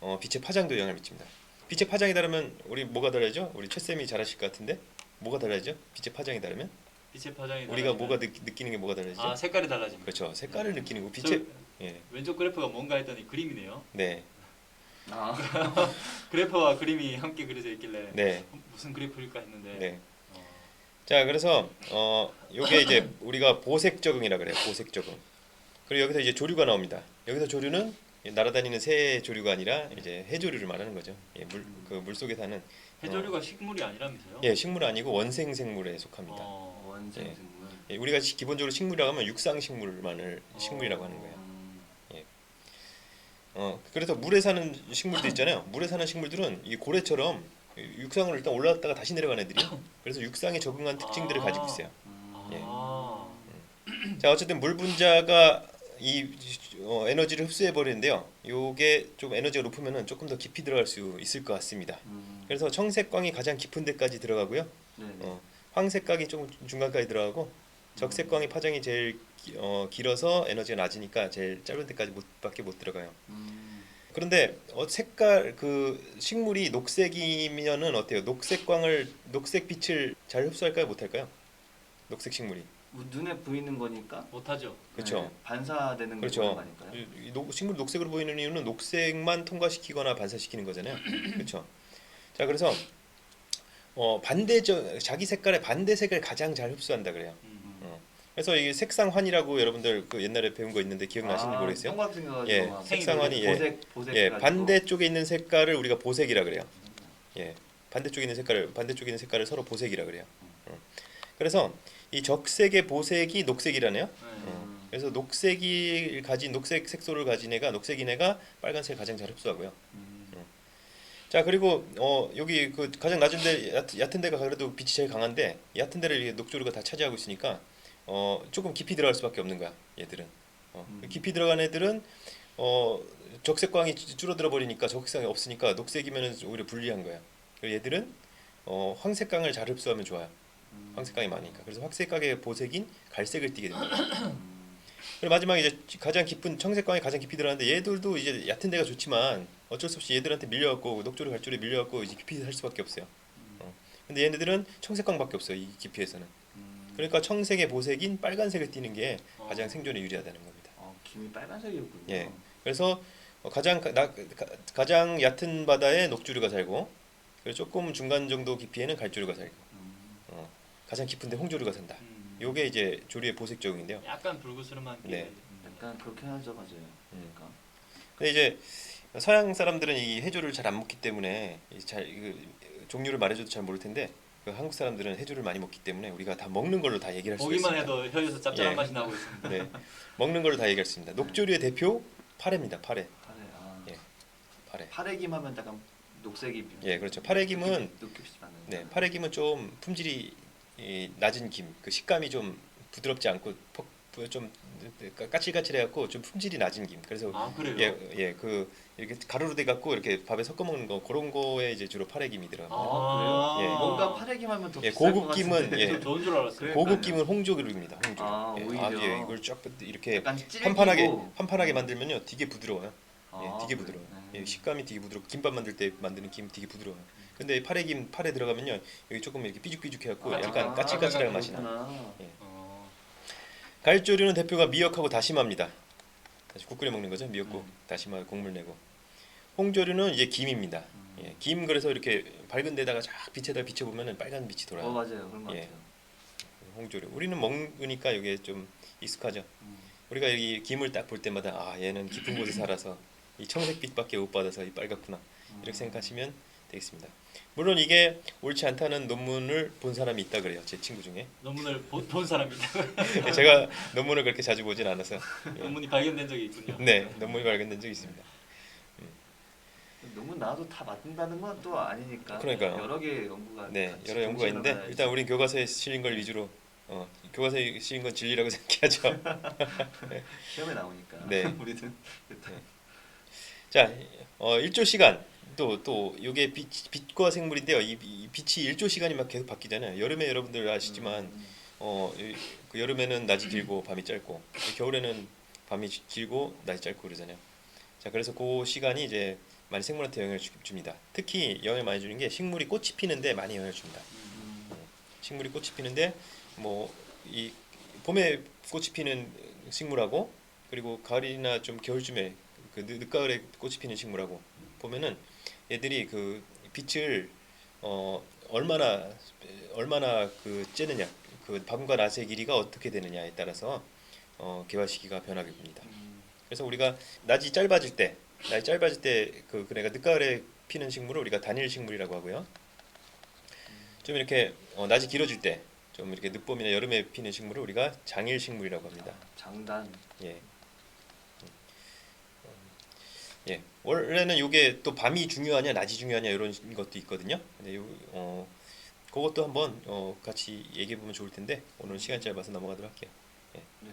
빛의 파장도 영향을 미칩니다. 빛의 파장이 다르면 우리 뭐가 달라지죠? 우리 최 쌤이 잘 아실 것 같은데 뭐가 달라지죠? 빛의 파장이 다르면 빛의 파장이 우리가 달라지면- 뭐가 느끼는 게 뭐가 달라지죠? 색깔이 달라집니다. 그렇죠. 색깔을 느끼는 거. 저 빛의 예, 왼쪽 그래프가 뭔가 했더니 그림이네요. 네, 그래프와 그림이 함께 그려져 있길래 네, 무슨 그래프일까 했는데 네. 어, 자, 그래서 요게 이제 우리가 보색 적응이라 그래요. 보색 적응. 그리고 여기서 이제 조류가 나옵니다. 여기서 조류는 날아다니는 새 조류가 아니라 이제 해조류를 말하는 거죠. 예, 물 속에 사는 해조류가 식물이 아니라면서요? 예, 식물 아니고 원생 생물에 속합니다. 어, 원생 예. 생물. 예, 우리가 기본적으로 식물이라고 하면 육상식물만을 식물이라고 하는 거예요. 그래서 물에 사는 식물도 있잖아요. 물에 사는 식물들은 이 고래처럼 육상을 일단 올라갔다가 다시 내려가는 애들이에요. 그래서 육상에 적응한 특징들을 가지고 있어요. 예. 아. 자, 어쨌든 물 분자가 이 에너지를 흡수해 버리는데요. 요게 좀 에너지가 높으면은 조금 더 깊이 들어갈 수 있을 것 같습니다. 그래서 청색광이 가장 깊은 데까지 들어가고요. 네네. 황색광이 좀 중간까지 들어가고 적색광이 파장이 제일 길어서 에너지가 낮으니까 제일 짧은 데까지 밖에 못 들어가요. 그런데 색깔 그 식물이 녹색이면은 어때요? 녹색 빛을 잘 흡수할까요? 못할까요? 녹색 식물이. 눈에 보이는 거니까. 못하죠. 그렇죠. 네, 반사되는 그렇죠. 그런 거니까요. 식물 녹색으로 보이는 이유는 녹색만 통과시키거나 반사시키는 거잖아요. 그렇죠. 자, 그래서 자기 색깔의 반대색을 가장 잘 흡수한다 그래요. 그래서 이 색상환이라고 여러분들 그 옛날에 배운 거 있는데 기억나시는지 모르겠어요. 동그랗게 생겨가지고 예, 막 색상환이 보색 예, 해가지고. 반대쪽에 있는 색깔을 우리가 보색이라 그래요. 예, 반대쪽에 있는 색깔을 서로 보색이라 그래요. 그래서 이 적색의 보색이 녹색이라네요. 그래서 녹색 색소를 가진 애가 녹색인 애가 빨간색을 가장 잘 흡수하고요. 자, 그리고 여기 그 가장 낮은 데 얕은 데가 그래도 빛이 제일 강한데 얕은 데를 이게 녹조류가 다 차지하고 있으니까 조금 깊이 들어갈 수밖에 없는 거야. 얘들은 깊이 들어간 애들은 적색광이 줄어들어 버리니까 적색광이 없으니까 녹색이면은 오히려 불리한 거야. 그리고 얘들은 황색광을 잘 흡수하면 좋아요. 황색광이 많으니까. 그래서 황색광의 보색인 갈색을 띠게 됩니다. 그리고 마지막에 이제 가장 깊은 청색광이 가장 깊이 들어가는데 얘들도 이제 얕은 데가 좋지만 어쩔 수 없이 얘들한테 밀려갖고 녹조류 갈조류에 밀려갖고 이제 깊이 살 수밖에 없어요. 근데 얘네들은 청색광밖에 없어요. 이 깊이에서는. 그러니까 청색의 보색인 빨간색을 띠는 게 가장 생존에 유리하다는 겁니다. 김이 빨간색이었군요. 예. 그래서 가장 얕은 바다에 녹조류가 살고 그리고 조금 중간 정도 깊이에는 갈조류가 살고 가장 깊은데 홍조류가 산다. 요게 이제 조류의 보색 적응인데요. 약간 불그스름한 게. 네. 약간 그렇게 하죠, 맞아요. 그러니까. 근데 이제 서양 사람들은 이 해조를 잘 안 먹기 때문에 종류를 말해줘도 잘 모를 텐데 그 한국 사람들은 해조를 많이 먹기 때문에 우리가 다 먹는 걸로 다 얘기를 할 수 있습니다. 보기만 해도 혀에서 짭짤한 예. 맛이 나고 있습니다. 네, 먹는 걸로 다 얘기할 수 있습니다. 녹조류의 대표 파래입니다. 파래. 예, 파래. 파래김 하면 약간 녹색이. 예, 그렇죠. 파래김은 느낌이 나는. 네, 파래김은 좀 품질이 낮은 김, 그 식감이 좀 부드럽지 않고 좀 까칠까칠해갖고 좀 품질이 낮은 김. 그래서 아, 그래요? 그 이렇게 가루로 돼 갖고 이렇게 밥에 섞어 먹는 거 그런 거에 이제 주로 파래김이 들어갑니다. 아, 그래요? 예. 뭔가 파래김 하면 더 예, 비쌀 고급 것 김은 같은데. 예. 좀 좋은 줄 알았어요. 그래. 고급 김은 홍조류입니다. 홍조류. 아, 예, 오히려. 아주 이걸 쫙 이렇게 약간 질기고. 판판하게 만들면요, 되게 부드러워요. 아, 되게 그래요? 부드러워요. 네. 예, 식감이 되게 부드럽고 김밥 만들 때 만드는 김 되게 부드러워요. 근데 파래 들어가면요, 여기 조금 이렇게 삐죽삐죽해갖고 약간 까칠까칠한 맛이 나요. 그렇구나. 갈조류는 대표가 미역하고 다시마입니다. 다시 국 끓여 먹는 거죠. 미역국, 다시마 국물 내고. 홍조류는 이제 김입니다. 예, 김 그래서 이렇게 밝은 데다가 쫙 빛에다 비춰보면은 빨간 빛이 돌아요. 맞아요, 그런 것 예. 같아요. 홍조류. 우리는 먹으니까 이게 좀 익숙하죠. 우리가 이 김을 딱 볼 때마다 아, 얘는 깊은 곳에 살아서 이 청색빛밖에 못 받아서 이 빨갛구나 이렇게 생각하시면 되겠습니다. 물론 이게 옳지 않다는 논문을 본 사람이 있다 그래요. 제 친구 중에. 논문을 본 사람입니다. 제가 논문을 그렇게 자주 보진 않아서. 예. 논문이 발견된 적이 있군요. 네, 논문이 발견된 적이 있습니다. 너무 나도 다 맞는다는 건 또 아니니까. 그러니까요. 여러 개 연구가. 네, 같이 여러 연구가 동시에 있는데 일어나야지. 일단 우린 교과서에 실린 걸 위주로 교과서에 실린 건 진리라고 생각하죠. 시험에 나오니까. 네. 우리는. 자, 1조 시간 또 이게 빛과 생물인데요. 이 빛이 1조 시간이 막 계속 바뀌잖아요. 여름에 여러분들 아시지만 그 여름에는 낮이 길고 밤이 짧고 겨울에는 밤이 길고 낮이 짧고 그러잖아요. 자, 그래서 그 시간이 이제 많이 생물한테 영향을 줍니다. 특히 영향을 많이 주는 게 식물이 꽃이 피는데 많이 영향을 줍니다. 식물이 꽃이 피는데 뭐 이 봄에 꽃이 피는 식물하고 그리고 가을이나 좀 겨울쯤에 그 늦가을에 꽃이 피는 식물하고 보면은 얘들이 그 빛을 얼마나 그 쬐느냐 그 밤과 낮의 길이가 어떻게 되느냐에 따라서 개화 시기가 변하게 됩니다. 그래서 우리가 낮이 짧아질 때 그러니까 늦가을에 피는 식물을 우리가 단일 식물이라고 하고요. 좀 이렇게 낮이 길어질 때 좀 이렇게 늦봄이나 여름에 피는 식물을 우리가 장일식물이라고 합니다. 장단. 예. 예. 원래는 이게 또 밤이 중요하냐 낮이 중요하냐 이런 것도 있거든요. 근데 그것도 한번 같이 얘기해 보면 좋을 텐데 오늘 시간 짧아서 넘어가도록 할게요. 예. 네.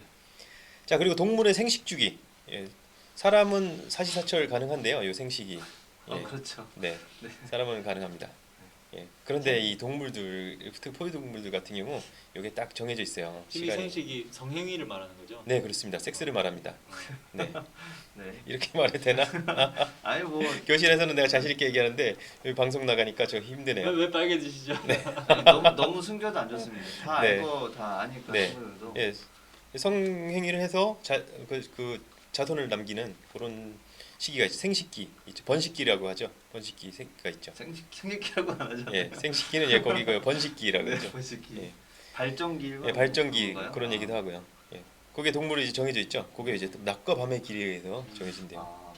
자, 그리고 동물의 생식 주기. 예. 사람은 사시사철 가능한데요. 이 생식이. 예. 그렇죠. 네. 네. 사람은 가능합니다. 예. 그런데 이 동물들, 특히 포유동물들 같은 경우 이게 딱 정해져 있어요. 지금 이 생식이 성행위를 말하는 거죠? 네, 그렇습니다. 섹스를 말합니다. 네. 네. 이렇게 말해도 되나? 아니 뭐 교실에서는 내가 자신 있게 얘기하는데 여기 방송 나가니까 좀 힘드네요. 왜 빨개지시죠? 네. 너무 숨겨도 안 좋습니다. 다 네. 알고 다 아니까 네. 친구들도. 예. 성행위를 해서 자손을 남기는 그런 시기가 있죠. 생식기 있죠. 번식기라고 하죠. 번식기가 있죠. 생식기라고 안 하죠. 예, 생식기는 예 거기고요. 번식기라고 네, 하죠. 번식기. 예. 발정기. 예, 발정기 그런가요? 그런 얘기도 하고요. 예. 그게 동물이 이제 정해져 있죠. 그게 이제 낮과 밤의 길이에 의해서 정해진대요.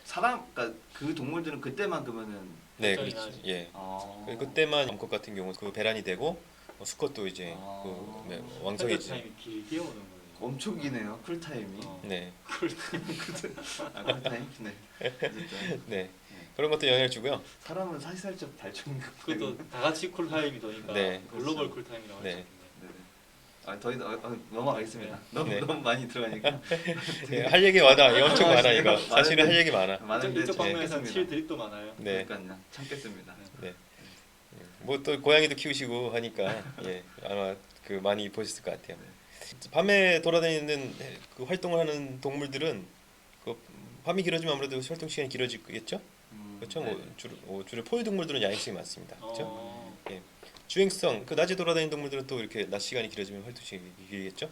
사람, 그러니까 그 동물들은 그때만 그러면은. 네, 결정이 그렇죠. 나지. 예. 아. 그때만 암컷 같은 경우 그 배란이 되고 수컷도 이제 네, 헬드 왕성해지죠. 타임이 길게 오는 거예요. 엄청 기네요. 쿨타임이. 네, 쿨타임. 네. 어쨌든. 네. 그런 것도 영향을 주고요. 사람은 사시사철 발정기. 그것도 다 같이 쿨타임이 도니까 네. 글로벌 쿨타임이라고 네. 하죠. 더 넘어가겠습니다. 네. 너무 많이 들어가니까. 예, 할 얘기 많아. 예, 엄청 많아 이거. 많은데. 사실은 할 얘기 많아. 많은데 이쪽 방면에서 참겠습니다. 칠 드립도 많아요. 네. 그러니까요. 참겠습니다. 네. 뭐 또 고양이도 키우시고 하니까 예, 아마 그 많이 보셨을 것 같아요. 밤에 돌아다니는 그 활동을 하는 동물들은 그 밤이 길어지면 아무래도 활동 시간이 길어지겠죠? 그렇죠? 네. 뭐 주로 포유 동물들은 야행성이 많습니다. 그렇죠? 어, 주행성 그 낮에 돌아다니는 동물들은 또 이렇게 낮 시간이 길어지면 활동 시간이 길겠죠?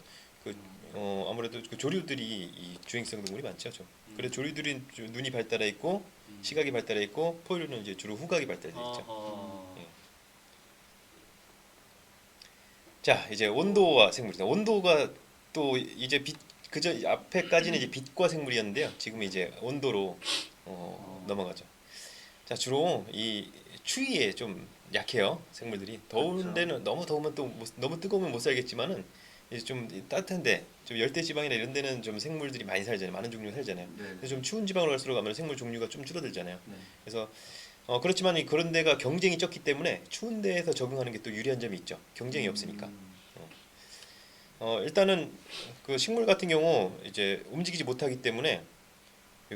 아무래도 그 조류들이 이 주행성 동물이 많죠. 그래서 조류들이 눈이 발달해 있고 시각이 발달해 있고 포유류는 이제 주로 후각이 발달해 있죠. 어허. 예. 자, 이제 온도와 생물이다. 온도가 또 이제 그저 앞에까지는 이제 빛과 생물이었는데요. 지금 이제 온도로 넘어가죠. 자, 주로 이 추위에 좀 약해요. 생물들이. 더운 그렇죠. 데는 너무 더우면 또 너무 뜨거우면 못 살겠지만은 이제 좀 따뜻한데 좀 열대 지방이나 이런 데는 좀 생물들이 많이 살잖아요. 많은 종류가 살잖아요. 네. 근데 좀 추운 지방으로 갈수록 아무래도 생물 종류가 좀 줄어들잖아요. 네. 그래서 그렇지만 그런 데가 경쟁이 적기 때문에 추운 데에서 적응하는 게 또 유리한 점이 있죠. 경쟁이 없으니까. 일단은 그 식물 같은 경우 이제 움직이지 못하기 때문에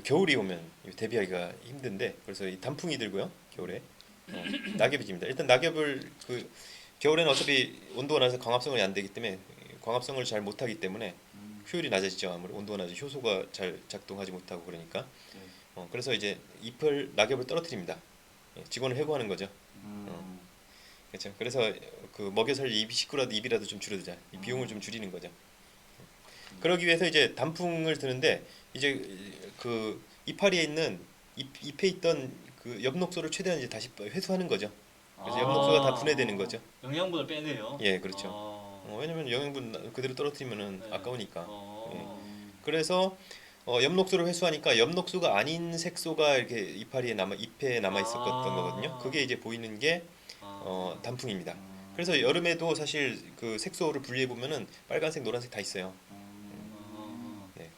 겨울이 오면 대비하기가 힘든데 그래서 이 단풍이 들고요. 겨울에 낙엽이 집니다. 일단 낙엽을 그 겨울에는 어차피 온도가 낮아서 광합성이 안 되기 때문에 광합성을 잘 못하기 때문에 효율이 낮아지죠. 아무래도 온도가 낮아서 효소가 잘 작동하지 못하고 그러니까 그래서 이제 잎을 낙엽을 떨어뜨립니다. 직원을 해고하는 거죠. 그렇죠. 그래서 그 먹여 살릴 입이라도 좀 줄여두자. 이 비용을 좀 줄이는 거죠. 그러기 위해서 이제 단풍을 드는데 이제 그 이파리에 있는 잎에 있던 그 엽록소를 최대한 이제 다시 회수하는 거죠. 그래서 엽록소가 다 분해되는 거죠. 영양분을 빼내요. 예, 그렇죠. 아. 왜냐면 영양분 그대로 떨어뜨리면은 네. 아까우니까. 어. 그래서 엽록소를 회수하니까 엽록소가 아닌 색소가 이렇게 잎에 남아 있었던 거거든요. 그게 이제 보이는 게 단풍입니다. 그래서 여름에도 사실 그 색소를 분리해 보면은 빨간색, 노란색 다 있어요. 네.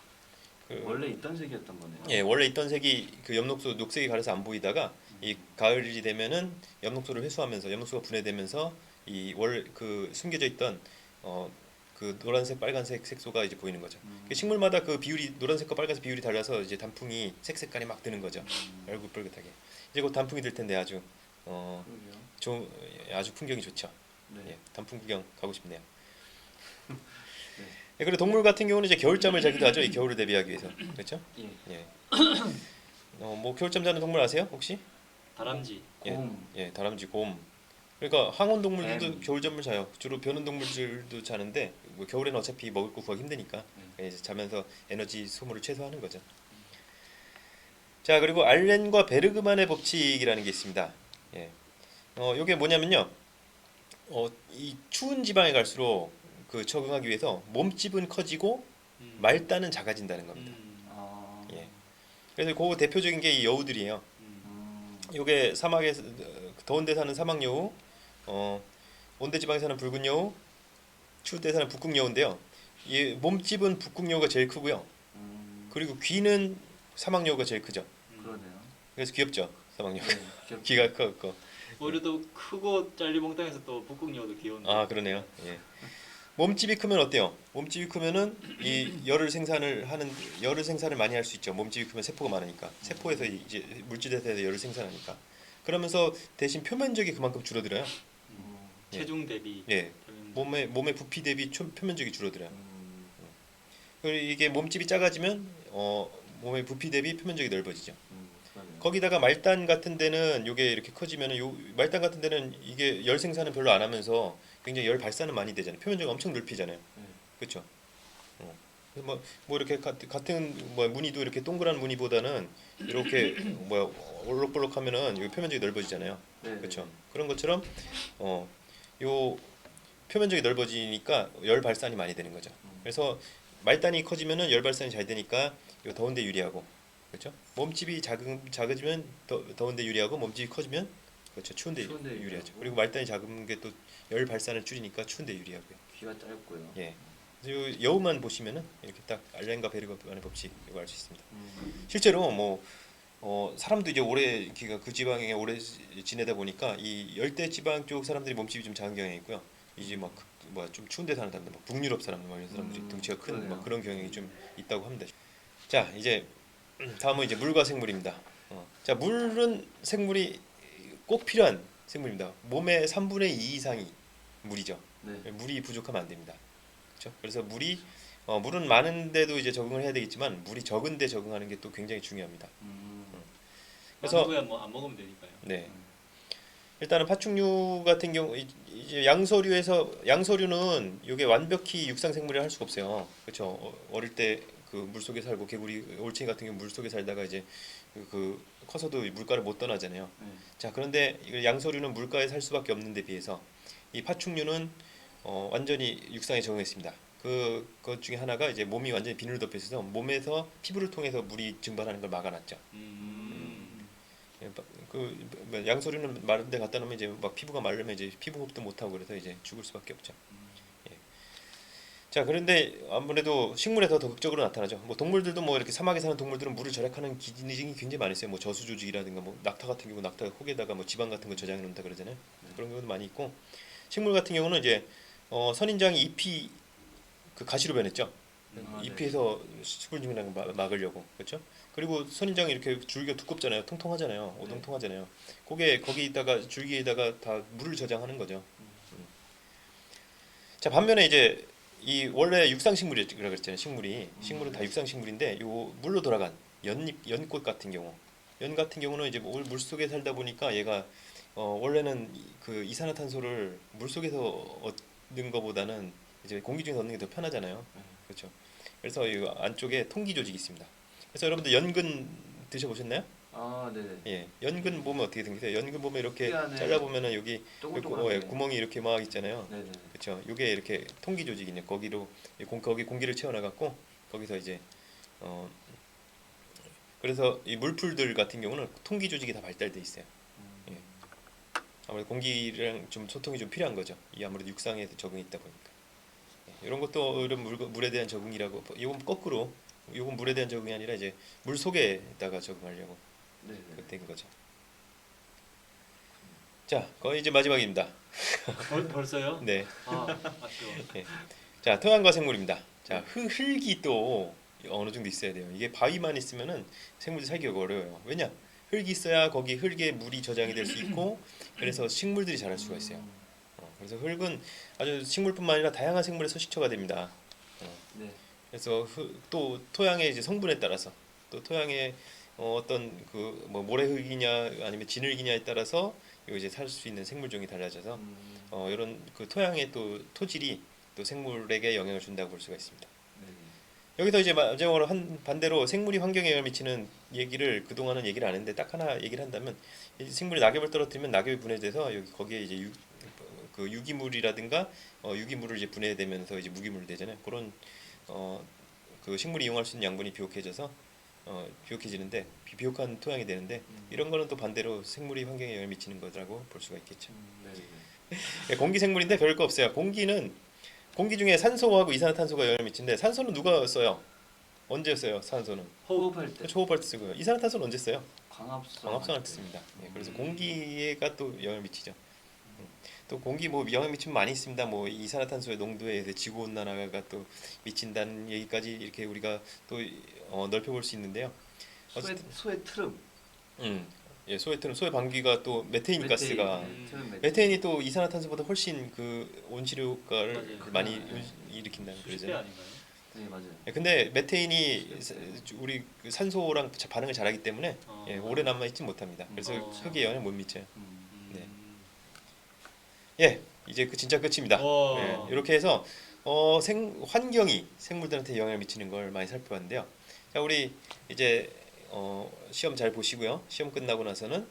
원래 있던 색이었던 거네요. 예, 원래 있던 색이 그 엽록소 녹색이 가려서 안 보이다가 이 가을이 되면은 엽록소를 회수하면서 엽록소가 분해되면서 이 그 숨겨져 있던 그 노란색, 빨간색 색소가 이제 보이는 거죠. 식물마다 그 비율이 노란색과 빨간색 비율이 달라서 이제 단풍이 색깔이 막 드는 거죠. 뻘긋뻘긋하게. 이제 곧 단풍이 들 텐데 아주 아주 풍경이 좋죠. 네. 예, 단풍 구경 가고 싶네요. 예, 그리고 동물 같은 경우는 이제 겨울잠을 자기도 하죠. 이 겨울을 대비하기 위해서. 그렇죠? 예. 예. 뭐 겨울잠 자는 동물 아세요? 혹시? 다람쥐. 곰. 예, 다람쥐, 곰. 그러니까 항온 동물들도 뱀. 겨울잠을 자요. 주로 벼는 동물들도 자는데 뭐 겨울에는 어차피 먹을 거 구하기 힘드니까 이제 자면서 에너지 소모를 최소화하는 거죠. 자, 그리고 알렌과 베르그만의 법칙이라는 게 있습니다. 예. 요게 뭐냐면요. 이 추운 지방에 갈수록 그 적응하기 위해서 몸집은 커지고 말단은 작아진다는 겁니다. 예. 그래서 그 대표적인 게 이 여우들이에요. 요게 사막에서 더운 데 사는 사막 여우. 온대 지방에 사는 붉은 여우, 추울 때 사는 북극 여우인데요. 이 몸집은 북극 여우가 제일 크고요. 그리고 귀는 사막 여우가 제일 크죠. 그러네요. 그래서 귀엽죠, 사막 여우. 네, 귀엽죠. 귀가 커. 오히려 또 크고 잘리몽땅해서 또 북극여우도 귀여운데. 아 그러네요. 예. 몸집이 크면 어때요? 몸집이 크면은 이 열을 생산을 많이 할 수 있죠. 몸집이 크면 세포가 많으니까 세포에서 이제 물질에서 열을 생산하니까 그러면서 대신 표면적이 그만큼 줄어들어요. 체중 대비. 예, 몸의 부피 대비 표면적이 줄어들어요. 그리고 이게 몸집이 작아지면 몸의 부피 대비 표면적이 넓어지죠. 그러네요. 거기다가 말단 같은 데는 요게 이렇게 커지면은 요 말단 같은 데는 이게 열 생산은 별로 안 하면서 굉장히 열 발산은 많이 되잖아요. 표면적이 엄청 넓히잖아요. 그렇죠? 뭐 이렇게 같은 뭐 무늬도 이렇게 동그란 무늬보다는 이렇게 뭐 올록볼록하면은 요 표면적이 넓어지잖아요. 네, 그렇죠? 그런 것처럼 요 표면적이 넓어지니까 열 발산이 많이 되는 거죠. 그래서 말단이 커지면은 열 발산이 잘 되니까 요 더운데 유리하고, 그렇죠? 몸집이 작아지면 더운데 유리하고, 몸집이 커지면 그렇죠, 추운데 유리하죠. 유리하고. 그리고 말단이 작은 게 또 열 발산을 줄이니까 추운데 유리하고요. 귀가 짧고요. 예. 그래서 요 여우만 보시면은 이렇게 딱 알렌과 베르그만의 법칙 이거 알 수 있습니다. 실제로 뭐 사람도 이제 오래 그 지방에 오래 지내다 보니까 이 열대 지방 쪽 사람들이 몸집이 좀 작은 경향이 있고요. 이제 막 좀 추운 데 사는 사람들, 막 북유럽 사람들, 막 이런 사람들이 등치가 큰 그러네요. 막 그런 경향이 좀 있다고 합니다. 자, 이제 다음은 이제 물과 생물입니다. 자, 물은 생물이 꼭 필요한 생물입니다. 몸의 3분의 2 이상이 물이죠. 네. 물이 부족하면 안 됩니다. 그렇죠? 그래서 물은 많은데도 이제 적응을 해야 되겠지만 물이 적은데 적응하는 게 또 굉장히 중요합니다. 그래서 그래서 뭐안 먹으면 되니까요. 네. 일단은 파충류 같은 경우 이제 양서류는 이게 완벽히 육상 생물이라 할 수가 없어요. 그렇죠? 어릴 때 그 물속에 살고 개구리, 올챙이 같은 경우 물속에 살다가 이제 그 커서도 물가를 못 떠나잖아요. 자, 그런데 양서류는 물가에 살 수밖에 없는 데 비해서 이 파충류는 완전히 육상에 적응했습니다. 그것 중에 하나가 이제 몸이 완전히 비늘로 덮여 있어서 몸에서 피부를 통해서 물이 증발하는 걸 막아놨죠. 양서류는 마른 데 갖다 놓으면 이제 막 피부가 마르면 이제 피부 호흡도 못 하고 그래서 이제 죽을 수밖에 없죠. 예. 자, 그런데 아무래도 식물에서 더 극적으로 나타나죠. 뭐 동물들도 뭐 이렇게 사막에 사는 동물들은 물을 절약하는 기능이 굉장히 많이 있어요. 뭐 저수 조직이라든가 뭐 낙타 같은 경우 낙타 혹에다가 뭐 지방 같은 거 저장해 놓는다 그러잖아요. 그런 경우도 많이 있고, 식물 같은 경우는 이제 선인장이 잎이 그 가시로 변했죠. 잎에서 수분증이라는 걸 막으려고, 그렇죠? 그리고 선인장이 이렇게 줄기가 두껍잖아요, 통통하잖아요, 오동통하잖아요. 거기다가 줄기에다가 다 물을 저장하는 거죠. 자, 반면에 이제 이 원래 육상식물이라고 그랬잖아요. 식물은 다 육상식물인데 요 물로 돌아간 연꽃 같은 경우는 이제 물 속에 살다 보니까 얘가 원래는 그 이산화탄소를 물 속에서 얻는 것보다는 이제 공기 중에서 얻는 게 더 편하잖아요. 그렇죠. 그래서 이 안쪽에 통기 조직이 있습니다. 그래서 여러분들 연근 드셔보셨나요? 아, 네네. 예, 연근 보면 어떻게 생기세요? 연근 보면 이렇게 특이하네. 잘라 보면은 여기 동글동글하네. 구멍이 이렇게 막 있잖아요. 네네. 그렇죠. 이게 이렇게 통기 조직이네. 거기 공기를 채워나갔고 거기서 이제 그래서 이 물풀들 같은 경우는 통기 조직이 다 발달돼 있어요. 예. 아무래도 공기랑 좀 소통이 좀 필요한 거죠. 이 아무래도 육상에 적응이 있다 보니까. 예. 이런 것도 이런 물에 대한 적응이라고. 이건 거꾸로. 이건 물에 대한 적응이 아니라 이제 물 속에다가 적응하려고 네네. 된 거죠. 자, 거의 이제 마지막입니다. 벌써요? 네. 아, 아쉬워. 자, 토양과 생물입니다. 자, 흙이 또 어느 정도 있어야 돼요. 이게 바위만 있으면은 생물들이 살기가 어려워요. 왜냐? 흙이 있어야 거기 흙에 물이 저장이 될 수 있고 그래서 식물들이 자랄 수가 있어요. 그래서 흙은 아주 식물뿐만 아니라 다양한 생물의 서식처가 됩니다. 네. 그래서 또 토양의 이제 성분에 따라서 또 토양의 어떤 그 뭐 모래흙이냐 아니면 진흙이냐에 따라서 이제 살 수 있는 생물종이 달라져서 이런 그 토양의 또 토질이 또 생물에게 영향을 준다고 볼 수가 있습니다. 네네. 여기서 이제 마지막으로 반대로 생물이 환경에 영향을 미치는 얘기를 그동안은 얘기를 안 했는데 딱 하나 얘기를 한다면 이 생물이 낙엽을 떨어뜨리면 낙엽이 분해돼서 거기에 이제 그 유기물이라든가 유기물을 이제 분해되면서 이제 무기물이 되잖아요. 그런 그 식물이 이용할 수 있는 양분이 비옥해져서 비옥해지는데 비옥한 토양이 되는데 이런 거는 또 반대로 생물이 환경에 영향을 미치는 거라고 볼 수가 있겠죠. 예, 공기 생물인데 별거 없어요. 공기 중에 산소하고 이산화탄소가 영향을 미치는데 산소는 누가 써요? 언제 써요? 산소는 호흡할 때 호흡할 때 쓰고요. 이산화탄소는 언제 써요? 광합성할 광합성할 때 씁니다. 예, 그래서 공기가 또 영향을 미치죠. 또 공기 뭐 영향 미치면 많이 있습니다. 뭐 이산화탄소의 농도에 대해 지구 온난화가 또 미친다는 얘기까지 이렇게 우리가 또 넓혀볼 수 있는데요. 소의 트름 예, 소의 방귀가 또 메테인 가스가 트름 메테인이 또 이산화탄소보다 훨씬 그 온실효 효과를 맞아요. 많이 일으킨다는 수십 배 그러잖아요. 아닌가요? 네 맞아요. 예, 근데 메테인이 우리 그 산소랑 반응을 잘하기 때문에 예, 오래 남아 있지 못합니다. 그래서 흙에 영향을 못 미쳐요. 네. 예, 이제 그 진짜 끝입니다. 예, 이렇게 해서 환경이 생물들한테 영향을 미치는 걸 많이 살펴봤는데요. 자, 우리 이제 시험 잘 보시고요. 시험 끝나고 나서는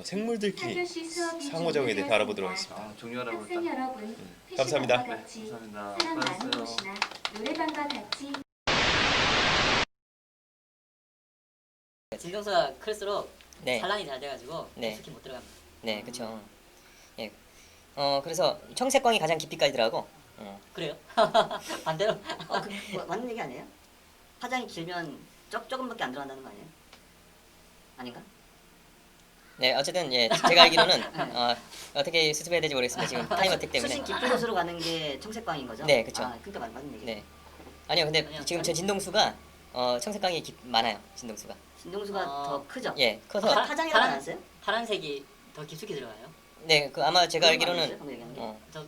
생물들끼리 4교시 수업이 상호작용에 대해서 알아보도록 하겠습니다. 아 종료하라고 학생 했다. 여러분, 감사합니다. 회식과 같이 감사합니다. 사람 많은 수고하셨어요. 곳이나 노래방과 같이 진동수가 클수록 네. 산란이 잘 돼가지고 네. 깊숙이 못 들어갑니다. 네, 그렇죠. 예. 그래서 청색광이 가장 깊이까지 들어가고. 그래요? 반대로? 맞는 얘기 아니에요? 화장이 길면 조금밖에 안 들어간다는 거 아니에요? 아닌가? 네, 어쨌든 예, 제가 알기로는 어떻게 수습해야 될지 모르겠습니다. 지금 타임 어택 때문에. 수심 깊은 곳으로 가는 게 청색광인 거죠? 네, 그쵸. 그러니까 맞는 얘기. 네. 아니요, 근데 아니요, 지금 제 아니. 진동수가 청색광이 많아요. 진동수가. 진동수가 더 크죠? 예, 커서 화장이라고 안 했어요? 파란색이 더 깊숙이 들어가요. 네, 그 아마 제가 그런 거 아니었어요? 알기로는 방금 얘기한 게? 저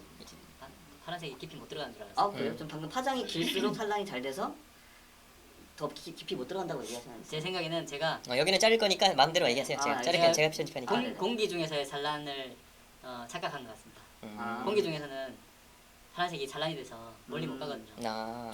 파란색이 깊이 못 들어가는 줄 알았어요. 아 그래요? 좀 방금 파장이 길수록 산란이 잘 돼서 더 깊이 못 들어간다고 얘기하시는 제 생각에는 제가 여기는 자를 거니까 마음대로 얘기하세요. 제가 아, 자를게요. 제가 제가 편집하니까. 네네. 공기 중에서의 산란을 착각한 것 같습니다. 아. 공기 중에서는 파란색이 산란이 돼서 멀리 못 가거든요. 아.